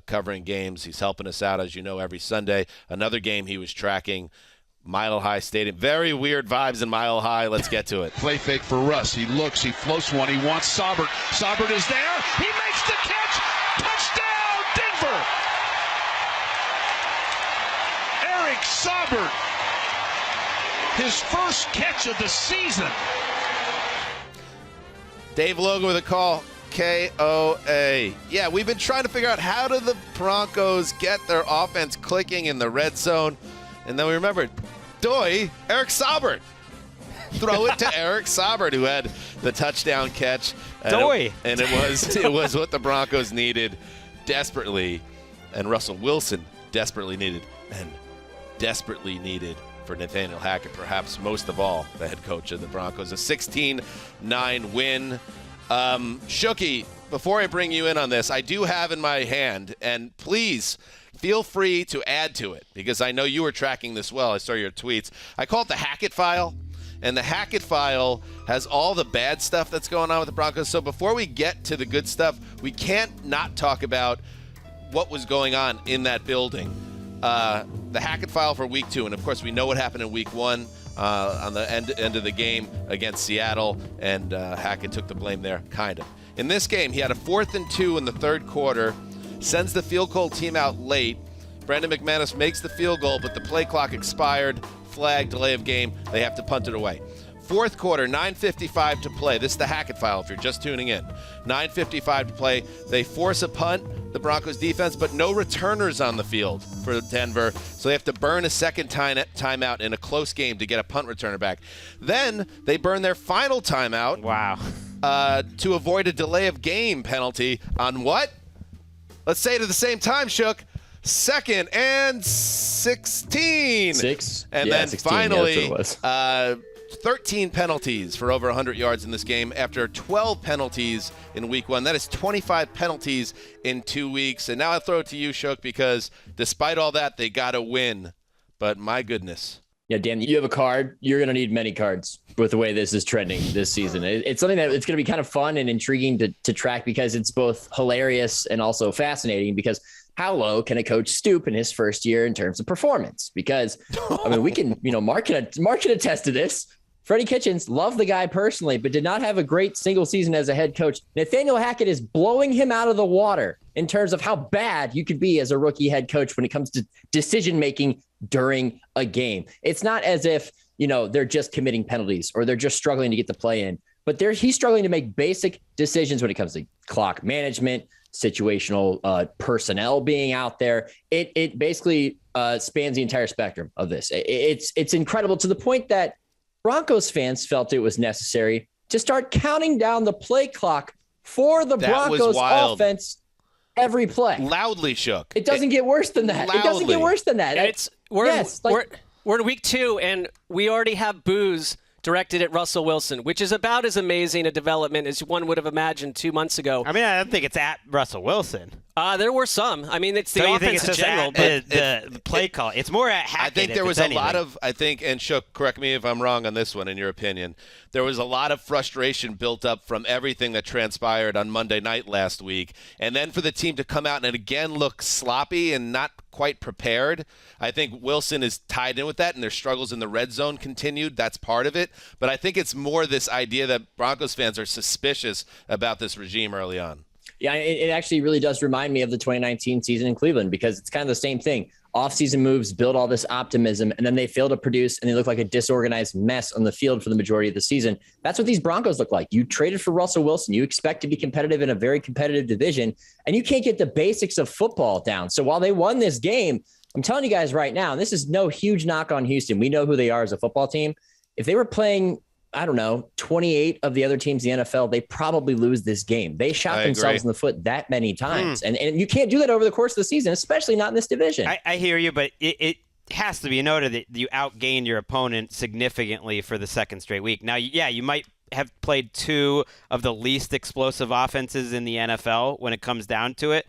covering games. He's helping us out, as you know, every Sunday. Another game he was tracking, Mile High Stadium. Very weird vibes in Mile High. Let's get to it. Play fake for Russ. He looks. He floats one. He wants Saubert. Saubert is there. He makes the catch. Touchdown, Denver. Eric Saubert. His first catch of the season. Dave Logan with a call. KOA. Yeah, we've been trying to figure out how do the Broncos get their offense clicking in the red zone. And then we remembered, Eric Saubert. Throw it to Eric Saubert, who had the touchdown catch. And it was what the Broncos needed desperately, and Russell Wilson desperately needed for Nathaniel Hackett, perhaps most of all, the head coach of the Broncos. A 16-9 win. Shooky, before I bring you in on this, I do have in my hand, and please feel free to add to it, because I know you were tracking this well. I saw your tweets. I call it the Hackett file, and the Hackett file has all the bad stuff that's going on with the Broncos. So before we get to the good stuff, we can't not talk about what was going on in that building. The Hackett file for week 2, and of course we know what happened in week 1 on the end of the game against Seattle, and Hackett took the blame there, kind of. In this game, he had a 4th and 2 in the third quarter, sends the field goal team out late. Brandon McManus makes the field goal, but the play clock expired, flag, delay of game. They have to punt it away. Fourth quarter, 9:55 to play. This is the Hackett file if you're just tuning in. 9:55 to play. They force a punt, the Broncos defense, but no returners on the field for Denver. So they have to burn a second timeout in a close game to get a punt returner back. Then they burn their final timeout. Wow. To avoid a delay of game penalty on what? Let's say it at the same time, Shook. 2nd and 16. And then 16, finally, yeah, that's what it was. 13 penalties for over 100 yards in this game after 12 penalties in week 1. That is 25 penalties in 2 weeks. And now I throw it to you, Shook, because despite all that, they got to win. But my goodness. Yeah, Dan, you have a card. You're going to need many cards with the way this is trending this season. It's something that it's going to be kind of fun and intriguing to track because it's both hilarious and also fascinating because how low can a coach stoop in his first year in terms of performance? Because, I mean, we can, Marc can attest to this. Freddie Kitchens, loved the guy personally, but did not have a great single season as a head coach. Nathaniel Hackett is blowing him out of the water in terms of how bad you could be as a rookie head coach when it comes to decision-making during a game. It's not as if, they're just committing penalties or they're just struggling to get the play in, but he's struggling to make basic decisions when it comes to clock management, situational personnel being out there. It basically spans the entire spectrum of this. It's incredible to the point that Broncos fans felt it was necessary to start counting down the play clock for the Broncos offense every play. Loudly, Shook. It doesn't get worse than that. Loudly. It doesn't get worse than that. We're in week 2, and we already have boos directed at Russell Wilson, which is about as amazing a development as one would have imagined 2 months ago. I mean, I don't think it's at Russell Wilson. There were some. I mean, it's the so offense in general. But the play call. It's more at Hackett. I think there was a lot of, and Shook, correct me if I'm wrong on this one, in your opinion, there was a lot of frustration built up from everything that transpired on Monday night last week. And then for the team to come out and again look sloppy and not quite prepared, I think Wilson is tied in with that, and their struggles in the red zone continued. That's part of it. But I think it's more this idea that Broncos fans are suspicious about this regime early on. Yeah, it actually really does remind me of the 2019 season in Cleveland because it's kind of the same thing. Off-season moves build all this optimism, and then they fail to produce, and they look like a disorganized mess on the field for the majority of the season. That's what these Broncos look like. You traded for Russell Wilson. You expect to be competitive in a very competitive division, and you can't get the basics of football down. So while they won this game, I'm telling you guys right now, and this is no huge knock on Houston. We know who they are as a football team. If they were playing 28 of the other teams in the NFL, they probably lose this game. They shot themselves in the foot that many times. And you can't do that over the course of the season, especially not in this division. I hear you, but has to be noted that you outgained your opponent significantly for the second straight week. Now, yeah, you might have played two of the least explosive offenses in the NFL when it comes down to it,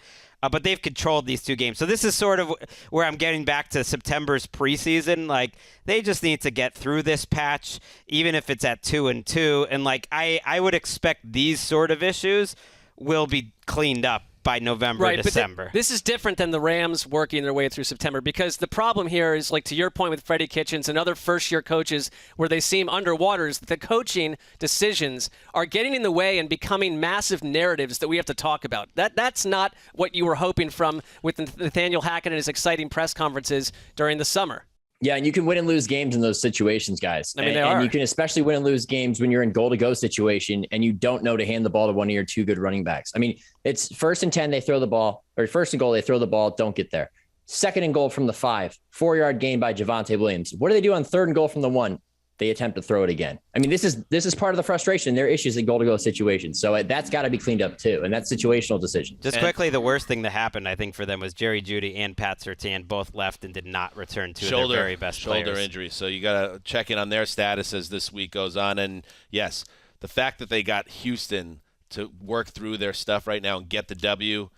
but they've controlled these two games. So this is sort of where I'm getting back to September's preseason. Like, they just need to get through this patch, even if it's at 2-2. And, like, I would expect these sort of issues will be cleaned up by November, December. But this is different than the Rams working their way through September, because the problem here is, like, to your point with Freddie Kitchens and other first-year coaches where they seem underwater, is that the coaching decisions are getting in the way and becoming massive narratives that we have to talk about. That's not what you were hoping from with Nathaniel Hackett and his exciting press conferences during the summer. Yeah, and you can win and lose games in those situations, guys. I mean, and you can especially win and lose games when you're in goal-to-go situation and you don't know to hand the ball to one of your two good running backs. I mean, it's 1st and 10, they throw the ball, or 1st and goal, they throw the ball, don't get there. 2nd and goal from the 5, 4-yard gain by Javonte Williams. What do they do on 3rd and goal from the 1? They attempt to throw it again. I mean, this is part of the frustration. There are issues in goal-to-go situations. So that's got to be cleaned up too, and that's situational decision. Just quickly, the worst thing that happened, I think, for them was Jerry Jeudy and Pat Surtain both left and did not return to their very best shoulder players. Injury. So you got to check in on their status as this week goes on. And, yes, the fact that they got Houston to work through their stuff right now and get the W,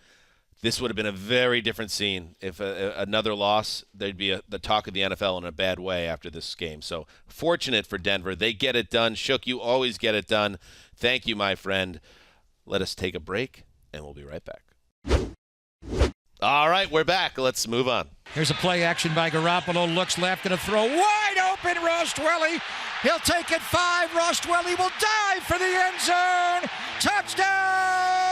this would have been a very different scene. If another loss, there'd be the talk of the NFL in a bad way after this game. So fortunate for Denver. They get it done. Shook, you always get it done. Thank you, my friend. Let us take a break, and we'll be right back. All right, we're back. Let's move on. Here's a play action by Garoppolo. Looks left and a throw. Wide open, Rostwelly. He'll take it 5. Rostwelly will dive for the end zone. Touchdown!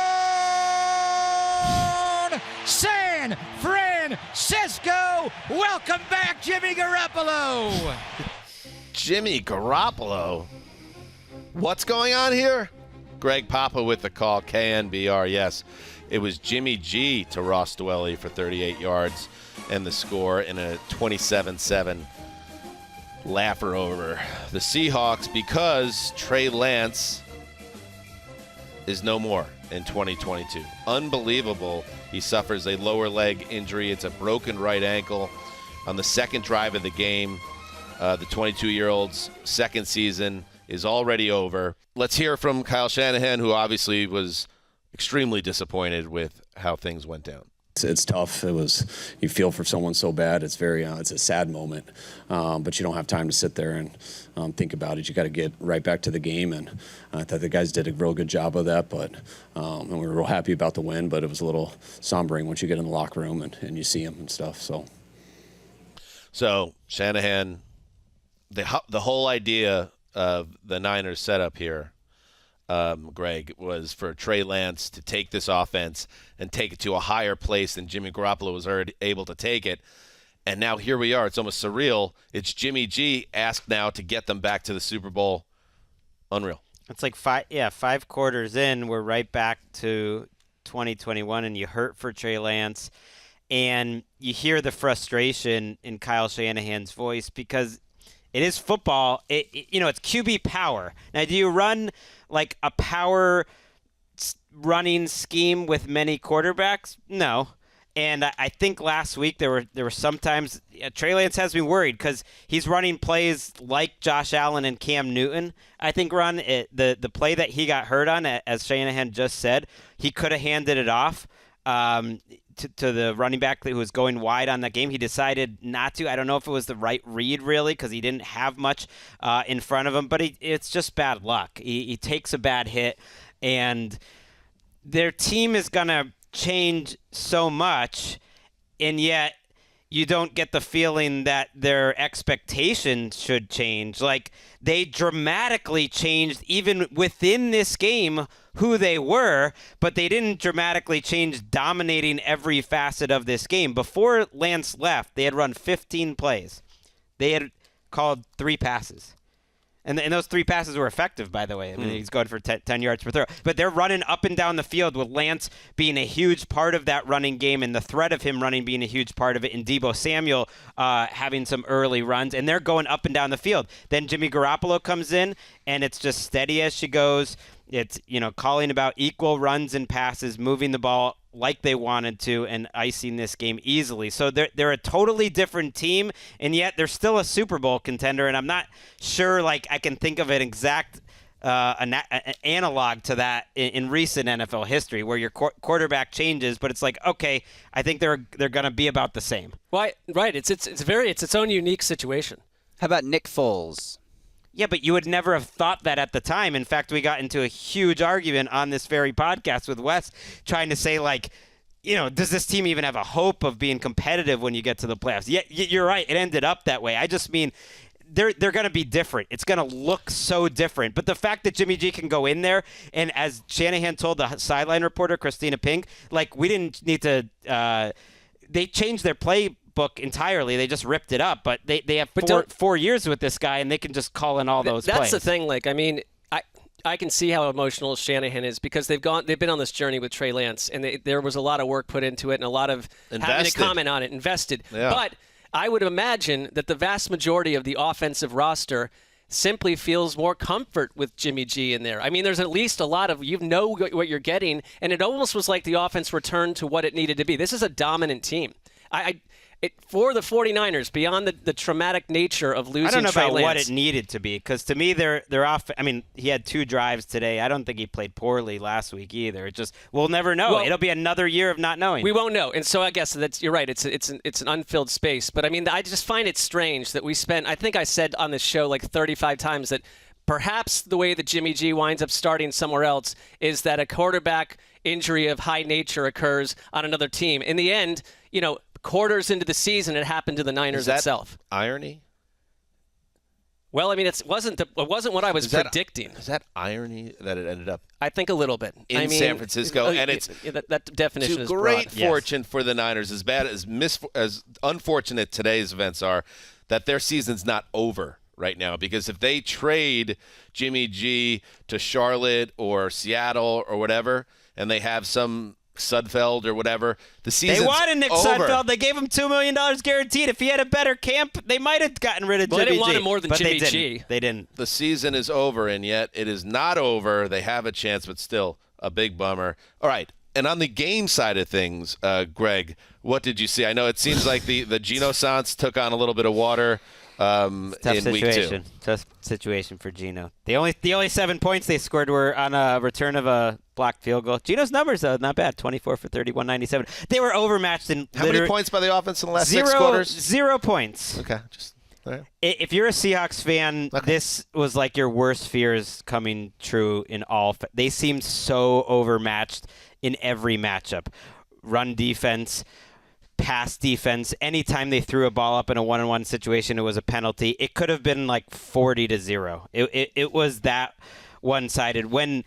San Francisco. Welcome back, Jimmy Garoppolo. Jimmy Garoppolo. What's going on here? Greg Papa with the call, KNBR. Yes, it was Jimmy G to Ross Dwelly for 38 yards and the score in a 27-7 laugher over the Seahawks because Trey Lance is no more in 2022. Unbelievable. He suffers a lower leg injury. It's a broken right ankle on the second drive of the game. The 22-year-old's second season is already over. Let's hear from Kyle Shanahan, who obviously was extremely disappointed with how things went down. It's tough. You feel for someone so bad. It's it's a sad moment, but you don't have time to sit there and think about it. You got to get right back to the game, and I thought the guys did a real good job of that. But and we were real happy about the win, but it was a little sombering once you get in the locker room and you see them and stuff. So Shanahan, the whole idea of the Niners setup here, Greg, was for Trey Lance to take this offense and take it to a higher place than Jimmy Garoppolo was already able to take it. And now here we are. It's almost surreal. It's Jimmy G asked now to get them back to the Super Bowl. Unreal. It's like 5 quarters in, we're right back to 2021, and you hurt for Trey Lance. And you hear the frustration in Kyle Shanahan's voice because it is football. It's QB power. Now, do you run like a power running scheme with many quarterbacks? No. And I think last week there were sometimes Trey Lance has me worried because he's running plays like Josh Allen and Cam Newton. I think the play that he got hurt on, as Shanahan just said, he could have handed it off to the running back who was going wide on that game. He decided not to. I don't know if it was the right read, really, because he didn't have much in front of him. But it's just bad luck. He takes a bad hit, and their team is going to change so much, and yet you don't get the feeling that their expectations should change. Like, they dramatically changed even within this game who they were, but they didn't dramatically change dominating every facet of this game. Before Lance left, they had run 15 plays. They had called 3 passes. And those 3 passes were effective, by the way. I mean, he's going for 10 yards per throw. But they're running up and down the field with Lance being a huge part of that running game and the threat of him running being a huge part of it, and Deebo Samuel having some early runs. And they're going up and down the field. Then Jimmy Garoppolo comes in, and it's just steady as she goes. It's, calling about equal runs and passes, moving the ball like they wanted to and icing this game easily. So they're a totally different team, and yet they're still a Super Bowl contender, and I'm not sure like I can think of an exact an analog to that in recent NFL history where your quarterback changes, but it's like, okay, I think they're going to be about the same. Right. It's its own unique situation. How about Nick Foles? Yeah, but you would never have thought that at the time. In fact, we got into a huge argument on this very podcast with Wes trying to say, like, does this team even have a hope of being competitive when you get to the playoffs? Yeah, you're right. It ended up that way. I just mean they're going to be different. It's going to look so different. But the fact that Jimmy G can go in there, and as Shanahan told the sideline reporter, Christina Pink, like, we didn't need to they changed their playbook entirely. They just ripped it up. But they have 4 years with this guy, and they can just call in all those plays. That's the thing. Like, I mean, I can see how emotional Shanahan is because they've been on this journey with Trey Lance, and there was a lot of work put into it and a lot of having to comment on it, invested. Yeah. But I would imagine that the vast majority of the offensive roster simply feels more comfort with Jimmy G in there. I mean, there's at least a lot of, what you're getting, and it almost was like the offense returned to what it needed to be. This is a dominant team. For the 49ers, beyond the traumatic nature of losing Trey Lance. I don't know about what it needed to be, because to me, they're off. I mean, he had 2 drives today. I don't think he played poorly last week either. It just, we'll never know. It'll be another year of not knowing. We won't know. And so I guess you're right. It's an unfilled space. But I mean, I just find it strange that we spent, I think I said on this show like 35 times that perhaps the way that Jimmy G winds up starting somewhere else is that a quarterback injury of high nature occurs on another team. In the end, quarters into the season, it happened to the Niners itself. Irony? Well, I mean, it wasn't what I was predicting. Is that irony that it ended up? I think a little bit in San Francisco, and it's that definition is great broad. fortune for the Niners. As bad as unfortunate today's events are, that their season's not over right now, because if they trade Jimmy G to Charlotte or Seattle or whatever, and they have some Sudfeld or whatever, the season's They wanted Nick over. Sudfeld. They gave him $2 million guaranteed. If he had a better camp, they might have gotten rid of Jimmy G. They didn't want him more than but Jimmy they G. didn't. They didn't. The season is over, and yet it is not over. They have a chance, but still a big bummer. All right, and on the game side of things, Greg, what did you see? I know it seems like the Geno Sans took on a little bit of water in week 2. Tough situation for Geno. The only 7 points they scored were on a return of a blocked field goal. Geno's numbers, though, not bad. 24 for 30, 197. They were overmatched in How many points by the offense in the last 6 quarters? 0 points. Okay, just all right. If you're a Seahawks fan, this was like your worst fears coming true in all. They seemed so overmatched in every matchup. Run defense, pass defense. Anytime they threw a ball up in a 1-on-1 situation, it was a penalty. It could have been like 40-0. It was that one-sided. When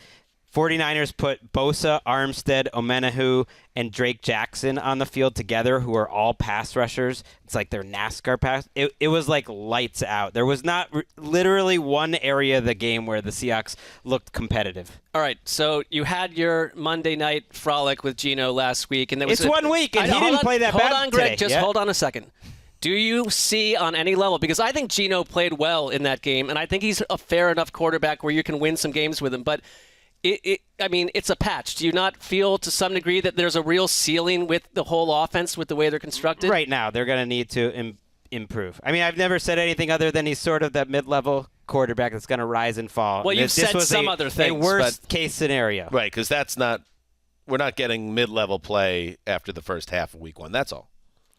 49ers put Bosa, Armstead, Omenahu, and Drake Jackson on the field together, who are all pass rushers. It's like their NASCAR pass. It was like lights out. There was not literally one area of the game where the Seahawks looked competitive. All right, so you had your Monday night frolic with Geno last week, and there was 1 week, and he didn't play that bad. Hold on, Greg. Today. Just hold on a second. Do you see on any level, because I think Geno played well in that game, and I think he's a fair enough quarterback where you can win some games with him, but I mean, it's a patch. Do you not feel to some degree that there's a real ceiling with the whole offense with the way they're constructed? Right now, they're going to need to improve. I mean, I've never said anything other than he's sort of that mid-level quarterback that's going to rise and fall. Well, you've said some other things. A worst-case scenario. Right, because we're not getting mid-level play after the first half of week 1. That's all.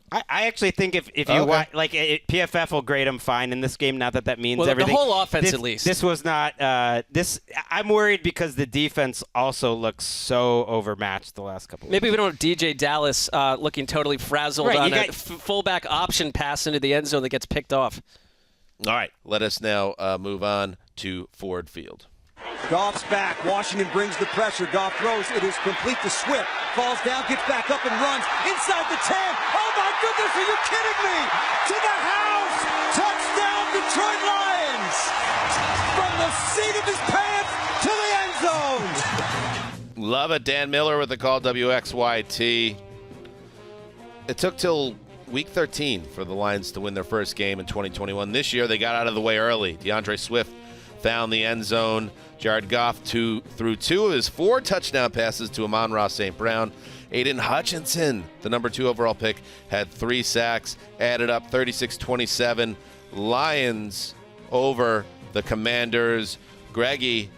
I actually think if you watch, like PFF will grade him fine in this game. Not that means everything. The whole offense, at least. This was not. I'm worried because the defense also looks so overmatched the last couple. Maybe we don't have DJ Dallas looking totally frazzled on a fullback option pass into the end zone that gets picked off. All right, let us now move on to Ford Field. Goff's back. Washington brings the pressure. Goff throws. It is complete to Swift. Falls down, gets back up and runs. Inside the 10. Oh, my goodness, are you kidding me? To the house. Touchdown, Detroit Lions. From the seat of his pants to the end zone. Love it. Dan Miller with the call, WXYT. It took till week 13 for the Lions to win their first game in 2021. This year, they got out of the way early. DeAndre Swift found the end zone. Jared Goff threw 2 of his 4 touchdown passes to Amon-Ra St. Brown. Aiden Hutchinson, the number 2 overall pick, had 3 sacks, added up 36-27. Lions over the Commanders. Greggy,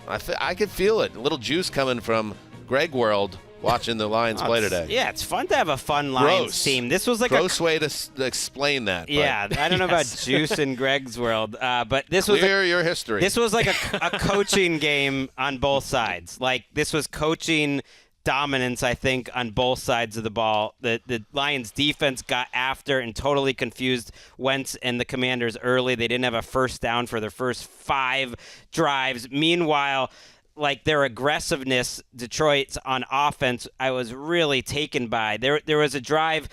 I could feel it. A little juice coming from Gregg World watching the Lions play today. Yeah, it's fun to have a fun Lions team. This was like gross way to explain that. Yeah, I don't know about juice in Gregg's world, but this was your history. This was like a coaching game on both sides. Like this was coaching dominance, I think, on both sides of the ball. The Lions defense got after and totally confused Wentz and the Commanders early. They didn't have a first down for their first 5 drives. Meanwhile, like their aggressiveness, Detroit's on offense, I was really taken by. There was a drive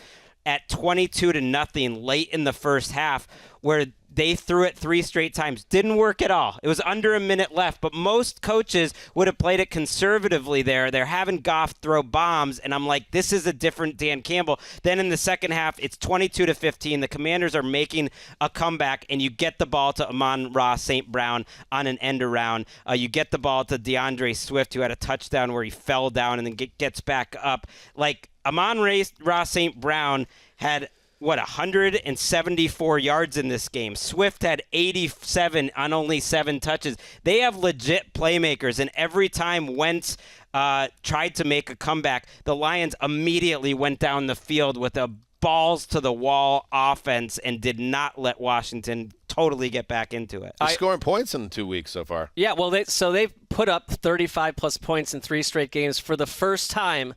at 22-0 late in the first half where they threw it 3 straight times. Didn't work at all. It was under a minute left, but most coaches would have played it conservatively there. They're having Goff throw bombs, and I'm like, this is a different Dan Campbell. Then in the second half, it's 22-15. The Commanders are making a comeback, and you get the ball to Amon-Ra St. Brown on an end around. You get the ball to DeAndre Swift, who had a touchdown where he fell down and then gets back up. Like, Amon-Ra St. Brown had 174 yards in this game. Swift had 87 on only 7 touches. They have legit playmakers, and every time Wentz tried to make a comeback, the Lions immediately went down the field with a balls-to-the-wall offense and did not let Washington totally get back into it. They're scoring points in 2 weeks so far. Yeah, well, they've put up 35-plus points in 3 straight games for the first time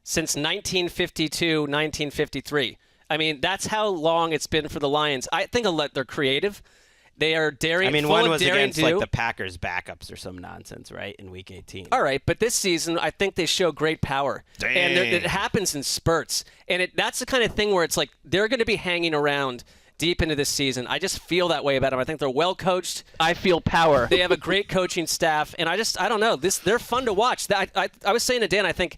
since 1952, 1953. I mean, that's how long it's been for the Lions. I think they're creative. They are daring. I mean, full one of was daring against like the Packers backups or some nonsense, right, in Week 18. All right, but this season, I think they show great power. Dang. And it happens in spurts. And that's the kind of thing where it's like they're going to be hanging around deep into this season. I just feel that way about them. I think they're well coached. I feel power. They have a great coaching staff. And I don't know. They're fun to watch. I was saying to Dan, I think,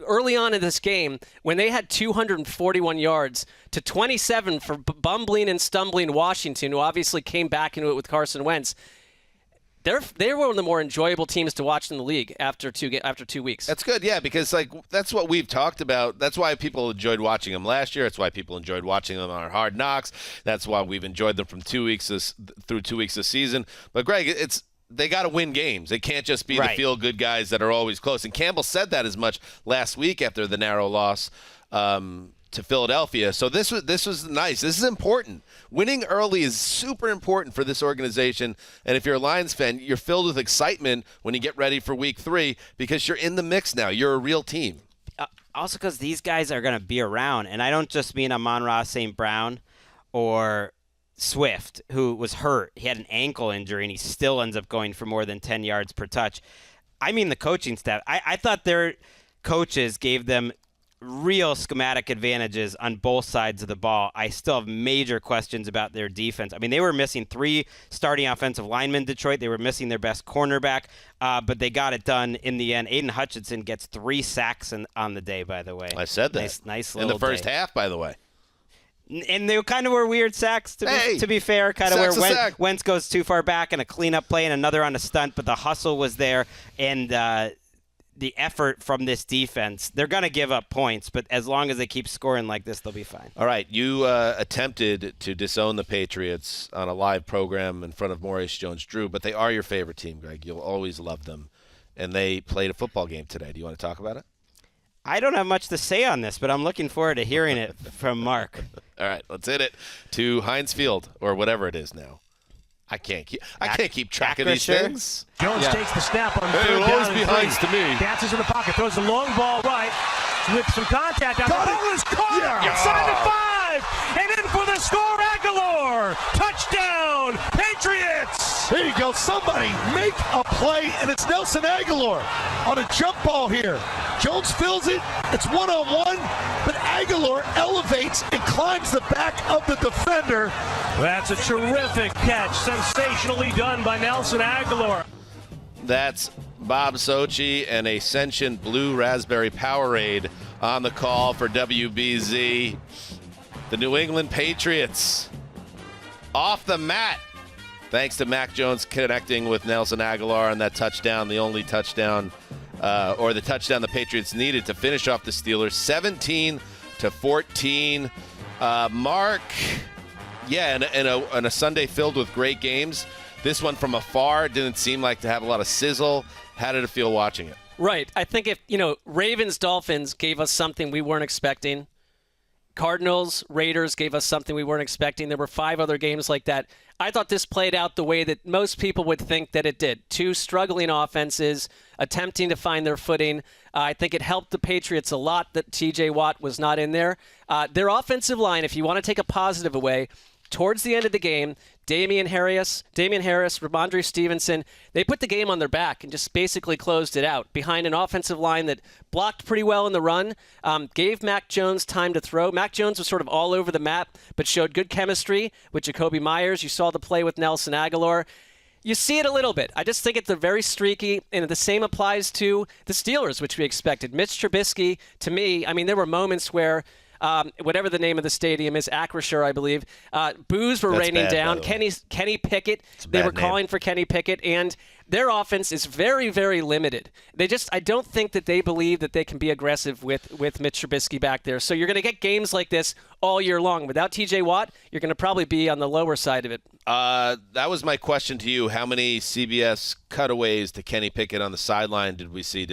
early on in this game, when they had 241 yards to 27 for bumbling and stumbling Washington, who obviously came back into it with Carson Wentz, they're one of the more enjoyable teams to watch in the league after 2 weeks. That's good, yeah, because that's what we've talked about. That's why people enjoyed watching them last year. That's why people enjoyed watching them on Hard Knocks. That's why we've enjoyed them from 2 weeks through 2 weeks this season. But Gregg, they got to win games. They can't just be the feel-good guys that are always close. And Campbell said that as much last week after the narrow loss to Philadelphia. So this was nice. This is important. Winning early is super important for this organization. And if you're a Lions fan, you're filled with excitement when you get ready for Week 3 because you're in the mix now. You're a real team. Also because these guys are going to be around. And I don't just mean Amon-Ra St. Brown or Swift, who was hurt. He had an ankle injury, and he still ends up going for more than 10 yards per touch. I mean the coaching staff. I thought their coaches gave them real schematic advantages on both sides of the ball. I still have major questions about their defense. I mean, they were missing 3 starting offensive linemen, Detroit. They were missing their best cornerback, but they got it done in the end. Aiden Hutchinson gets 3 sacks on the day, by the way. I said that. Nice in the first half, by the way. And they kind of were weird sacks, to be fair, kind of where Wentz goes too far back and a cleanup play and another on a stunt, but the hustle was there and the effort from this defense. They're going to give up points, but as long as they keep scoring like this, they'll be fine. All right, you attempted to disown the Patriots on a live program in front of Maurice Jones-Drew, but they are your favorite team, Gregg. You'll always love them, and they played a football game today. Do you want to talk about it? I don't have much to say on this, but I'm looking forward to hearing it from Marc. All right, let's hit it to Heinz Field or whatever it is now. I can't keep track of these things. Jones takes the snap on third down be Heinz to me. Dances in the pocket, throws the long ball right with some contact. The ball is caught inside the 5, and in for the score, Aguilar. Touchdown, Patriots. There you go. Somebody make a play, and it's Nelson Aguilar on a jump ball here. Jones fills it. It's one-on-one, but Aguilar elevates and climbs the back of the defender. That's a terrific catch. Sensationally done by Nelson Aguilar. That's Bob Sochi and a sentient blue raspberry Powerade on the call for WBZ. The New England Patriots off the mat Thanks to Mac Jones connecting with Nelson Aguilar on that touchdown, the only touchdown, or the touchdown the Patriots needed to finish off the Steelers, 17-14. Marc, and a Sunday filled with great games. This one from afar didn't seem like to have a lot of sizzle. How did it feel watching it? Right. I think if, Ravens-Dolphins gave us something we weren't expecting. Cardinals-Raiders gave us something we weren't expecting. There were 5 other games like that. I thought this played out the way that most people would think that it did. 2 struggling offenses attempting to find their footing. I think it helped the Patriots a lot that T.J. Watt was not in there. Their offensive line, if you want to take a positive away, towards the end of the game, Damian Harris, Ramondre Stevenson, they put the game on their back and just basically closed it out behind an offensive line that blocked pretty well in the run, gave Mac Jones time to throw. Mac Jones was sort of all over the map, but showed good chemistry with Jacoby Myers. You saw the play with Nelson Aguilar. You see it a little bit. I just think it's very streaky, and the same applies to the Steelers, which we expected. Mitch Trubisky, to me, there were moments where whatever the name of the stadium is, Acrisure, I believe. Boos were raining down. Kenny Pickett. They were calling for Kenny Pickett, and their offense is very, very limited. I don't think that they believe that they can be aggressive with Mitch Trubisky back there. So you're going to get games like this all year long. Without T.J. Watt, you're going to probably be on the lower side of it. That was my question to you. How many CBS cutaways to Kenny Pickett on the sideline did we see?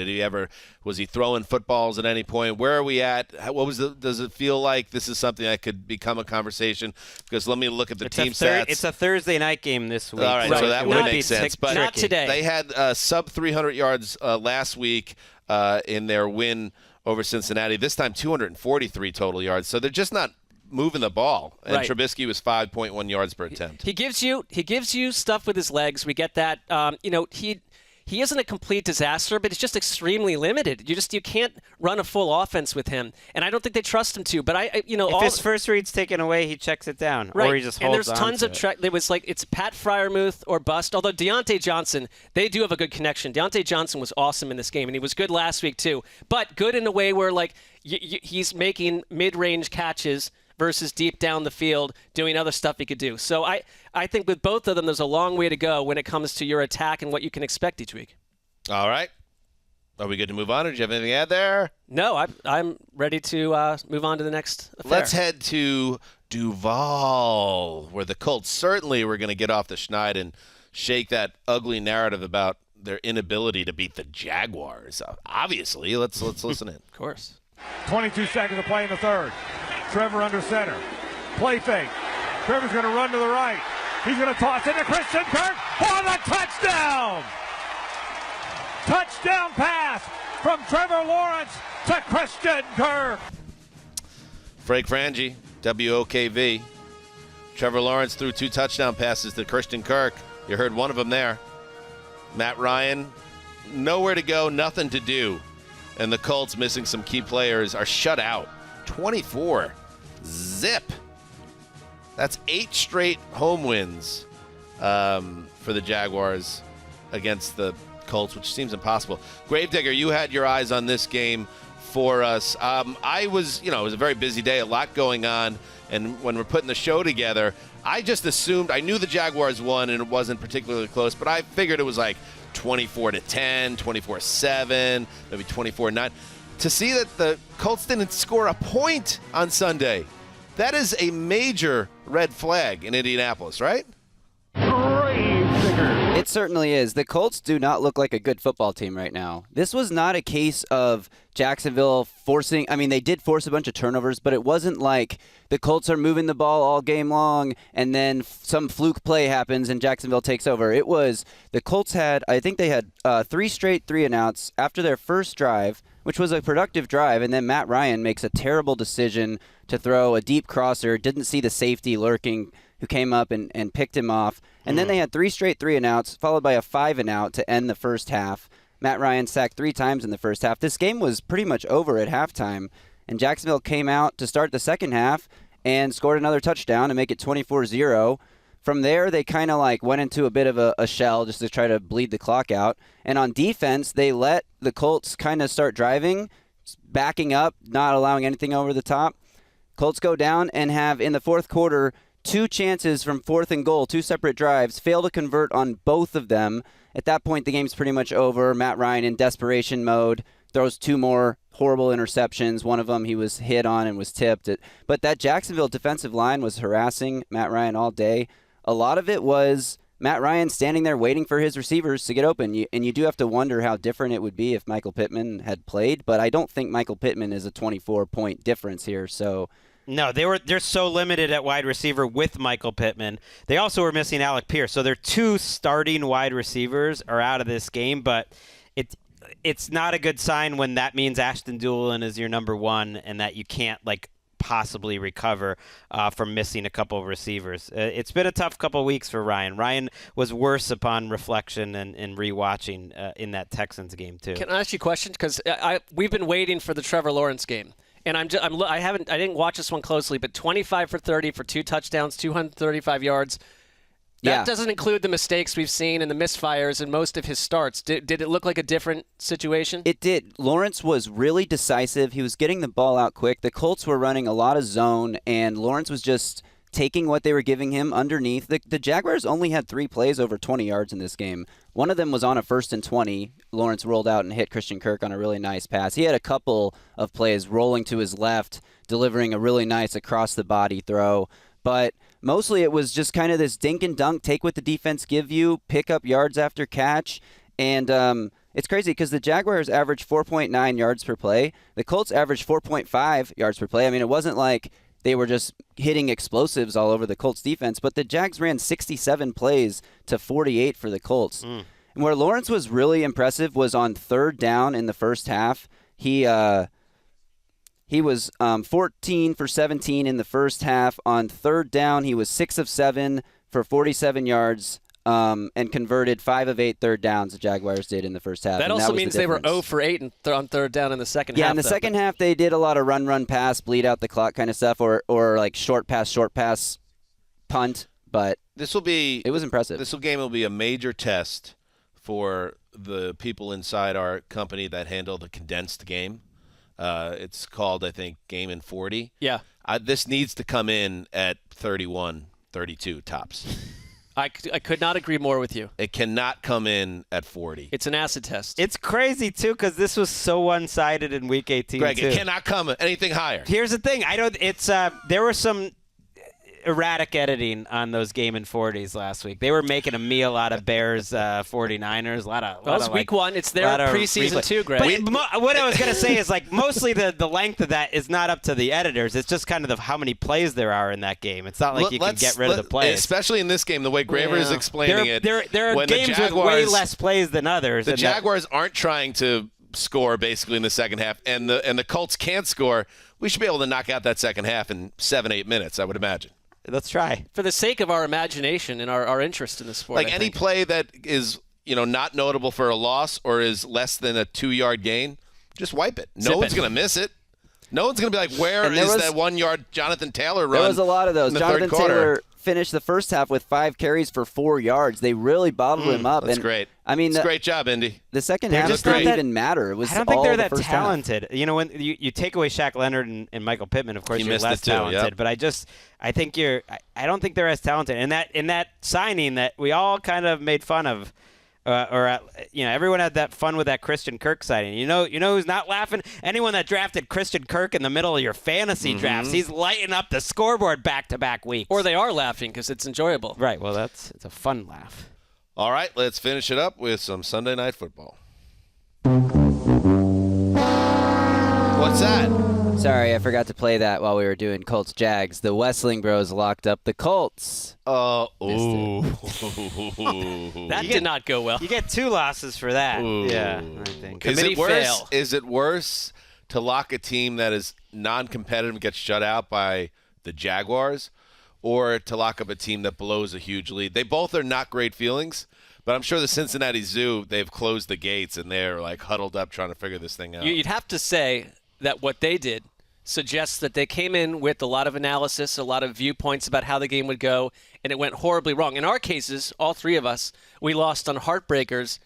Was he throwing footballs at any point? Where are we at? Does it feel like this is something that could become a conversation? Because let me look at the team stats. It's a Thursday night game this week. All right, so that would make sense. But not today. They had sub 300 yards last week in their win over Cincinnati. This time 243 total yards. So they're just not moving the ball. And right. Trubisky was 5.1 yards per attempt. He gives you stuff with his legs. We get that. He isn't a complete disaster, but it's just extremely limited. You can't run a full offense with him, and I don't think they trust him to. But if his first read's taken away, he checks it down, right. or he just holds on. And there's tons to of it was like it's Pat Freiermuth or bust. Although Deontay Johnson, they do have a good connection. Deontay Johnson was awesome in this game, and he was good last week too. But good in a way where he's making mid-range catches versus deep down the field doing other stuff he could do. So I think with both of them, there's a long way to go when it comes to your attack and what you can expect each week. All right. Are we good to move on, or do you have anything to add there? No, I'm ready to move on to the next affair. Let's head to Duval, where the Colts certainly were going to get off the schneid and shake that ugly narrative about their inability to beat the Jaguars. Obviously, let's listen in. Of course. 22 seconds to play in the third. Trevor under center. Play fake. Trevor's going to run to the right. He's going to toss into Christian Kirk for the touchdown! Touchdown pass from Trevor Lawrence to Christian Kirk. Frank Frangie, WOKV. Trevor Lawrence threw 2 touchdown passes to Christian Kirk. You heard one of them there. Matt Ryan, nowhere to go, nothing to do. And the Colts, missing some key players, are shut out. 24. Zip. That's 8 straight home wins for the Jaguars against the Colts, which seems impossible. Gravedigger, you had your eyes on this game for us. It was a very busy day, a lot going on, and when we're putting the show together, I just assumed, I knew the Jaguars won and it wasn't particularly close, but I figured it was like 24-10, 24-7, maybe 24-9. To see that the Colts didn't score a point on Sunday, that is a major red flag in Indianapolis, right? It certainly is. The Colts do not look like a good football team right now. This was not a case of Jacksonville forcing. They did force a bunch of turnovers, but it wasn't like the Colts are moving the ball all game long and then some fluke play happens and Jacksonville takes over. It was the Colts had 3 straight 3-and-outs after their first drive, which was a productive drive, and then Matt Ryan makes a terrible decision to throw a deep crosser, didn't see the safety lurking, who came up and picked him off. And then they had 3 straight 3-and-outs, followed by a 5-and-out to end the first half. Matt Ryan sacked 3 times in the first half. This game was pretty much over at halftime, and Jacksonville came out to start the second half and scored another touchdown to make it 24-0. From there, they kind of went into a bit of a shell just to try to bleed the clock out. And on defense, they let the Colts kind of start driving, backing up, not allowing anything over the top. Colts go down and have, in the fourth quarter, 2 chances from 4th and goal, 2 separate drives, fail to convert on both of them. At that point, the game's pretty much over. Matt Ryan in desperation mode throws 2 more horrible interceptions. One of them he was hit on and was tipped. But that Jacksonville defensive line was harassing Matt Ryan all day. A lot of it was Matt Ryan standing there waiting for his receivers to get open. And you do have to wonder how different it would be if Michael Pittman had played. But I don't think Michael Pittman is a 24-point difference here. So no, they're so limited at wide receiver with Michael Pittman. They also were missing Alec Pierce. So their 2 starting wide receivers are out of this game, but it's not a good sign when that means Ashton Doolin is your number 1 and that you can't possibly recover from missing a couple of receivers. It's been a tough couple of weeks for Ryan. Ryan was worse upon reflection and rewatching in that Texans game too. Can I ask you a question? Because we've been waiting for the Trevor Lawrence game. And I didn't watch this one closely, but 25 for 30 for 2 touchdowns, 235 yards. That doesn't include the mistakes we've seen and the misfires in most of his starts. Did it look like a different situation? It did. Lawrence was really decisive. He was getting the ball out quick. The Colts were running a lot of zone, and Lawrence was just taking what they were giving him underneath. The Jaguars only had 3 plays over 20 yards in this game. One of them was on a 1st and 20. Lawrence rolled out and hit Christian Kirk on a really nice pass. He had a couple of plays rolling to his left, delivering a really nice across-the-body throw. But mostly it was just kind of this dink and dunk, take what the defense give you, pick up yards after catch. And it's crazy because the Jaguars averaged 4.9 yards per play. The Colts averaged 4.5 yards per play. I mean, it wasn't like they were just hitting explosives all over the Colts defense, but the Jags ran 67 plays to 48 for the Colts. And where Lawrence was really impressive was on 3rd down in the first half. He was 14 for 17 in the first half. On 3rd down, he was 6 of 7 for 47 yards and converted 5 of 8 third downs the Jaguars did in the first half. That also means they were 0 for 8 on 3rd down in the second half. Yeah, in the second half, they did a lot of run, pass, bleed out the clock kind of stuff, or like short pass, punt. But it was impressive. This game will be a major test for the people inside our company that handle the condensed game. It's called, I think, Game in 40. Yeah. This needs to come in at 31, 32 tops. I could not agree more with you. It cannot come in at 40. It's an acid test. It's crazy, too, because this was so one-sided in Week 18, Greg, too. it cannot come anything higher. Here's the thing. There were some erratic editing on those Game in 40s last week. They were making a meal out of Bears 49ers. Well, it's week 1. It's their preseason too, Greg. But what I was going to say is mostly the length of that is not up to the editors. It's just kind of how many plays there are in that game. It's not like you can get rid of the plays. Especially in this game, the way Graver is explaining it. There are games with way less plays than others. The Jaguars aren't trying to score basically in the second half, and the Colts can't score. We should be able to knock out that second half in 7-8 minutes, I would imagine. Let's try. For the sake of our imagination and our interest in the sport. Like any play that is, not notable for a loss or is less than a 2-yard gain, just wipe it. No one's going to miss it. No one's going to be like, where is that 1-yard Jonathan Taylor run? There was a lot of those. In the Jonathan third quarter. Taylor finished the first half with 5 carries for 4 yards. They really bottled him up. That's great. I mean, that's great job, Indy. The second half didn't even matter. It was I don't think they're that the first talented. Half. When you take away Shaq Leonard and Michael Pittman, of course you're missed less it too, talented. yep. But I don't think they're as talented. And that signing that we all kind of made fun of. Everyone had that fun with that Christian Kirk signing. You know who's not laughing? Anyone that drafted Christian Kirk in the middle of your fantasy drafts. He's lighting up the scoreboard back-to-back weeks. Or they are laughing because it's enjoyable. Right. Well, it's a fun laugh. All right, let's finish it up with some Sunday Night Football. What's that? Sorry, I forgot to play that while we were doing Colts-Jags. The Wessling Bros locked up the Colts. That did not go well. You get 2 losses for that. Ooh. Yeah, I think. Is it worse to lock a team that is non-competitive and gets shut out by the Jaguars, or to lock up a team that blows a huge lead? They both are not great feelings, but I'm sure the Cincinnati Zoo, they've closed the gates and they're huddled up trying to figure this thing out. You'd have to say that what they did suggests that they came in with a lot of analysis, a lot of viewpoints about how the game would go, and it went horribly wrong. In our cases, all 3 of us, we lost on heartbreakers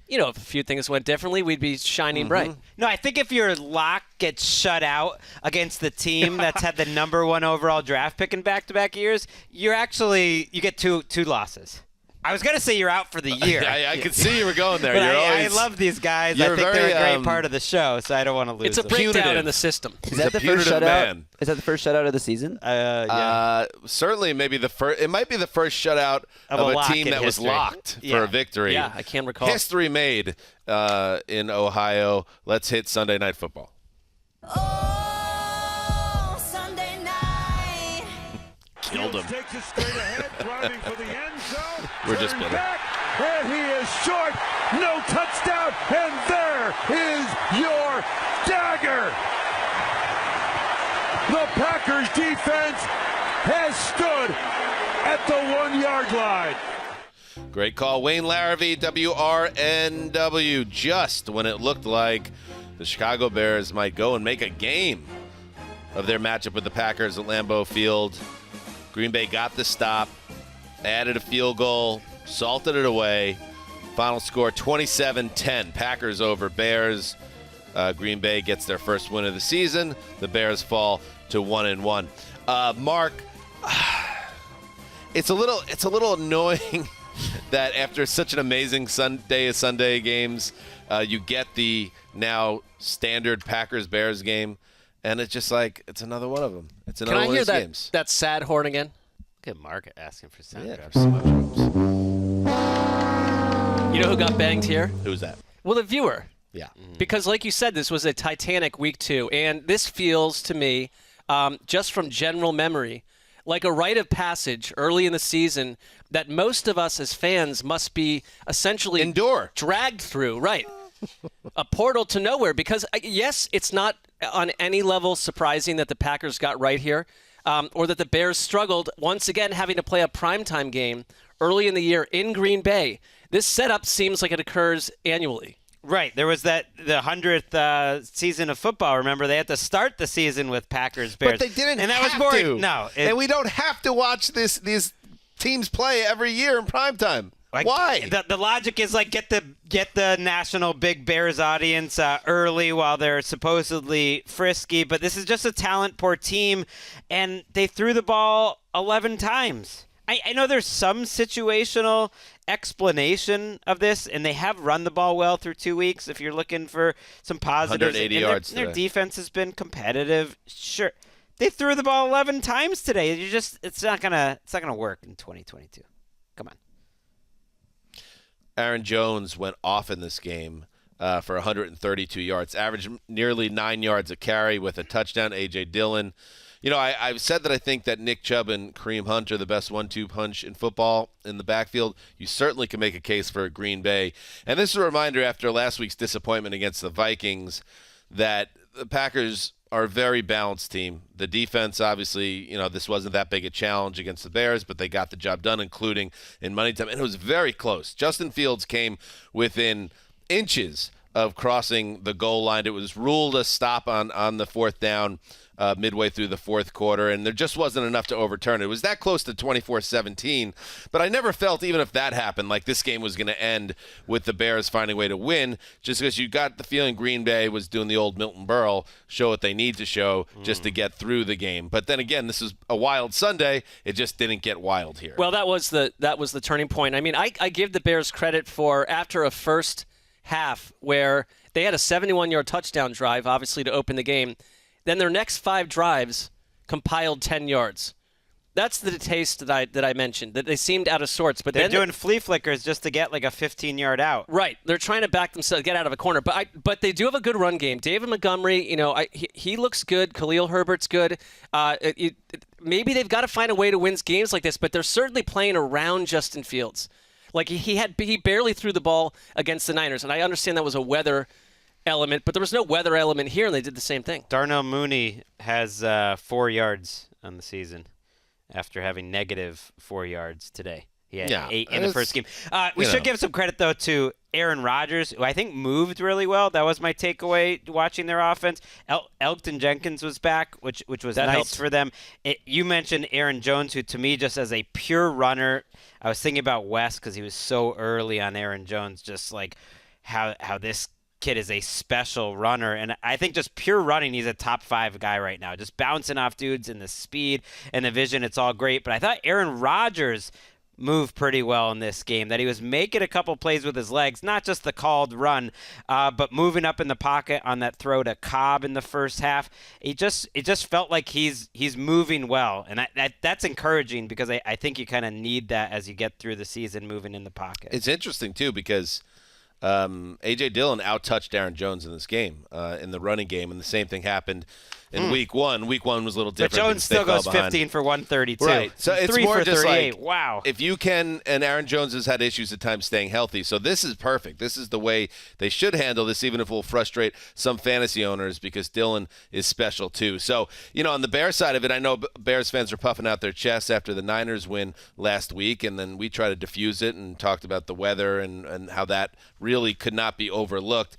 if a few things went differently, we'd be shining bright. No, I think if your lock gets shut out against the team that's had the number 1 overall draft pick in back-to-back years, you get two losses. I was going to say you're out for the year. I could see you were going there. But I love these guys. I think they're a great part of the show, so I don't want to lose It's a them. breakdown in the system. Is that the first shutout? Man. Is that the first shutout of the season? Yeah. Certainly, maybe the first. It might be the first shutout of a team that was locked for a victory. Yeah, I can't recall. History made in Ohio. Let's hit Sunday Night Football. Sunday night. Killed him. Takes it straight ahead, driving for the end zone. We're just bitter. Back, and he is short. No touchdown, and there is your dagger. The Packers defense has stood at the 1-yard line. Great call. Wayne Larrivee, WRNW. Just when it looked like the Chicago Bears might go and make a game of their matchup with the Packers at Lambeau Field, Green Bay got the stop, added a field goal, salted it away. Final score 27-10. Packers over Bears. Green Bay gets their first win of the season. The Bears fall to 1-1. Marc, it's a little annoying that after such an amazing Sunday games, you get the now standard Packers-Bears game, and it's just like it's another one of them. It's another one of these games. That sad horn again? Look at Marc asking for sound drops. You know who got banged here? Who's that? Well, the viewer. Yeah. Because like you said, this was a Titanic week 2, and this feels to me, just from general memory, like a rite of passage early in the season that most of us as fans must be essentially dragged through. Right. A portal to nowhere, because yes, it's not on any level surprising that the Packers got right here, or that the Bears struggled once again having to play a primetime game early in the year in Green Bay. This setup seems like it occurs annually. Right. There was the 100th season of football. Remember, they had to start the season with Packers-Bears. But they didn't and that have was to. No. And we don't have to watch these teams play every year in primetime. Why? The logic is like get the national Big Bears audience early while they're supposedly frisky, but this is just a talent-poor team, and they threw the ball 11 times. I know there's some situational explanation of this, and they have run the ball well through 2 weeks. If you're looking for some positives, 180 and yards their today. defense has been competitive. Sure, they threw the ball 11 times today. It's not gonna work in 2022. Come on. Aaron Jones went off in this game for 132 yards, averaged nearly 9 yards a carry with a touchdown. A.J. Dillon. You know, I've said that I think that Nick Chubb and Kareem Hunt are the best 1-2 punch in football in the backfield. You certainly can make a case for Green Bay. And this is a reminder after last week's disappointment against the Vikings that the Packers are a very balanced team. The defense, obviously, this wasn't that big a challenge against the Bears, but they got the job done, including in money time. And it was very close. Justin Fields came within inches of crossing the goal line. It was ruled a stop on the fourth down midway through the fourth quarter, and there just wasn't enough to overturn it. It was that close to 24-17, but I never felt, even if that happened, like this game was going to end with the Bears finding a way to win, just because you got the feeling Green Bay was doing the old Milton Berle, show what they need to show just to get through the game. But then again, this is a wild Sunday. It just didn't get wild here. Well, that was the turning point. I mean, I give the Bears credit for after a first half where they had a 71-yard touchdown drive, obviously, to open the game. Then their next 5 drives compiled 10 yards. That's the taste that I mentioned, that they seemed out of sorts. But they're then doing flea flickers just to get like a 15-yard out. Right. They're trying to back themselves, get out of a corner. But they do have a good run game. David Montgomery, he looks good. Khalil Herbert's good. Maybe they've got to find a way to win games like this, but they're certainly playing around Justin Fields. Like he barely threw the ball against the Niners, and I understand that was a weather element, but there was no weather element here, and they did the same thing. Darnell Mooney has 4 yards on the season after having negative 4 yards today. He had 8 in the first game. We should give some credit, though, to Aaron Rodgers, who I think moved really well. That was my takeaway watching their offense. Elgton Jenkins was back, which was nice helped for them. You mentioned Aaron Jones, who to me just as a pure runner, I was thinking about Wes because he was so early on Aaron Jones, just like how this kid is a special runner. And I think just pure running, he's a top 5 guy right now. Just bouncing off dudes and the speed and the vision, it's all great. But I thought Aaron Rodgers moved pretty well in this game, that he was making a couple plays with his legs, not just the called run, but moving up in the pocket on that throw to Cobb in the first half. It just felt like he's moving well, and that's encouraging because I think you kind of need that as you get through the season, moving in the pocket. It's interesting, too, because A.J. Dillon out-touched Aaron Jones in this game, in the running game, and the same thing happened in Week 1. Week 1 was a little different. But Jones still goes 15 for 132. Right. So it's 3 more for just 38. like, wow. If you can, and Aaron Jones has had issues at times staying healthy, so this is perfect. This is the way they should handle this, even if it will frustrate some fantasy owners, because Dillon is special too. So, on the Bears side of it, I know Bears fans are puffing out their chests after the Niners win last week, and then we try to diffuse it and talked about the weather and how that really could not be overlooked.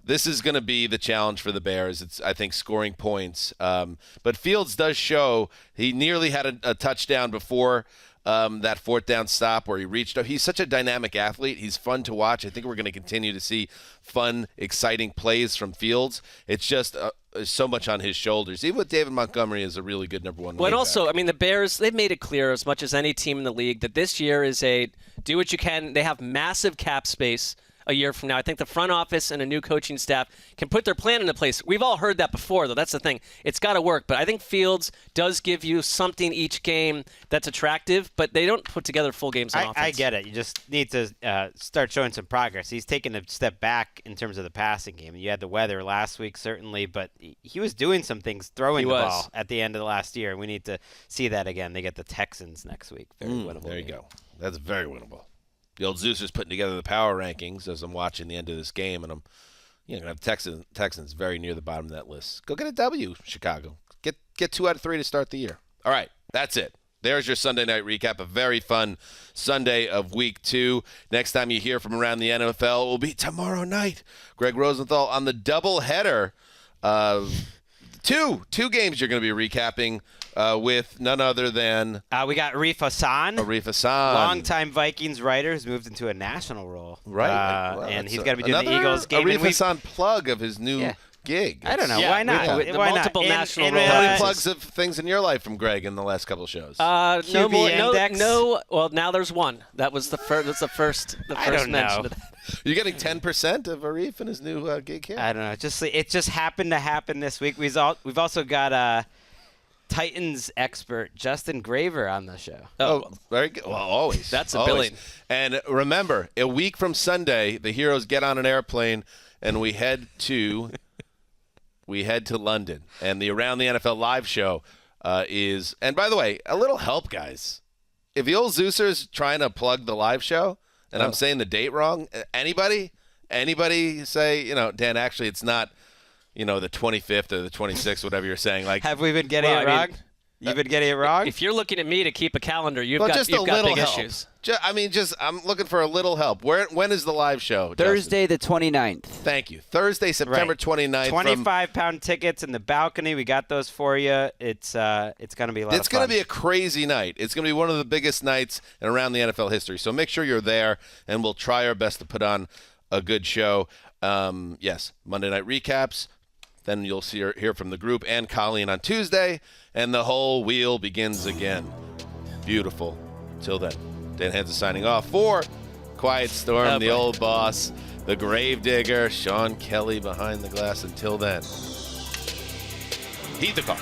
This is going to be the challenge for the Bears. It's, I think, scoring points. But Fields does show he nearly had a touchdown before that fourth down stop where he reached up. He's such a dynamic athlete. He's fun to watch. I think we're going to continue to see fun, exciting plays from Fields. It's just so much on his shoulders. Even with David Montgomery is a really good number 1. But also, the Bears, they've made it clear as much as any team in the league that this year is a do what you can. They have massive cap space a year from now. I think the front office and a new coaching staff can put their plan into place. We've all heard that before, though. That's the thing. It's got to work. But I think Fields does give you something each game that's attractive, but they don't put together full games on offense. I get it. You just need to start showing some progress. He's taken a step back in terms of the passing game. You had the weather last week, certainly, but he was doing some things, throwing the ball at the end of the last year, and we need to see that again. They get the Texans next week. Very winnable. There you go. That's very winnable. The old Zeus is putting together the power rankings as I'm watching the end of this game, and I'm going to have Texans very near the bottom of that list. Go get a W, Chicago. Get 2 out of 3 to start the year. All right, that's it. There's your Sunday night recap, a very fun Sunday of Week 2. Next time you hear from around the NFL will be tomorrow night. Gregg Rosenthal on the doubleheader. Two games you're going to be recapping with none other than we got Arif Hassan. Longtime Vikings writer who's moved into a national role. Right. And he's going to be doing the Eagles game. Arif Hassan plug of his new gig. I don't know. Why not? Why multiple not? National roles. How many plugs of things in your life from Gregg in the last couple of shows? No more. No. Well, now there's one. That was the first. That's the first. The first I don't mention know. of that. You're getting 10% of Arif in his new gig here? I don't know. It just happened to happen this week. We've also got Titans expert Justin Graver on the show. Oh, very good. Well, always. That's a always. billing. And remember, a week from Sunday, the heroes get on an airplane and we head to London. And the Around the NFL live show is. And by the way, a little help, guys. If the old Zeuser's trying to plug the live show, and I'm saying the date wrong, anybody say, Dan, actually it's not, the 25th or the 26th, whatever you're saying. Like, have we been getting it wrong? You've been getting it wrong? If you're looking at me to keep a calendar, you've got big issues. I'm looking for a little help. When is the live show, Thursday the 29th. Thank you. Thursday, September 29th. 25-pound tickets in the balcony. We got those for you. It's going to be a lot of fun. It's going to be a crazy night. It's going to be one of the biggest nights in around the NFL history. So make sure you're there, and we'll try our best to put on a good show. Yes, Monday night recaps. Then you'll hear from the group and Colleen on Tuesday, and the whole wheel begins again. Beautiful. Till then, Dan Hanzus signing off for Quiet Storm, the old boss, the Gravedigger, Sean Kelly behind the glass. Until then, heed the call.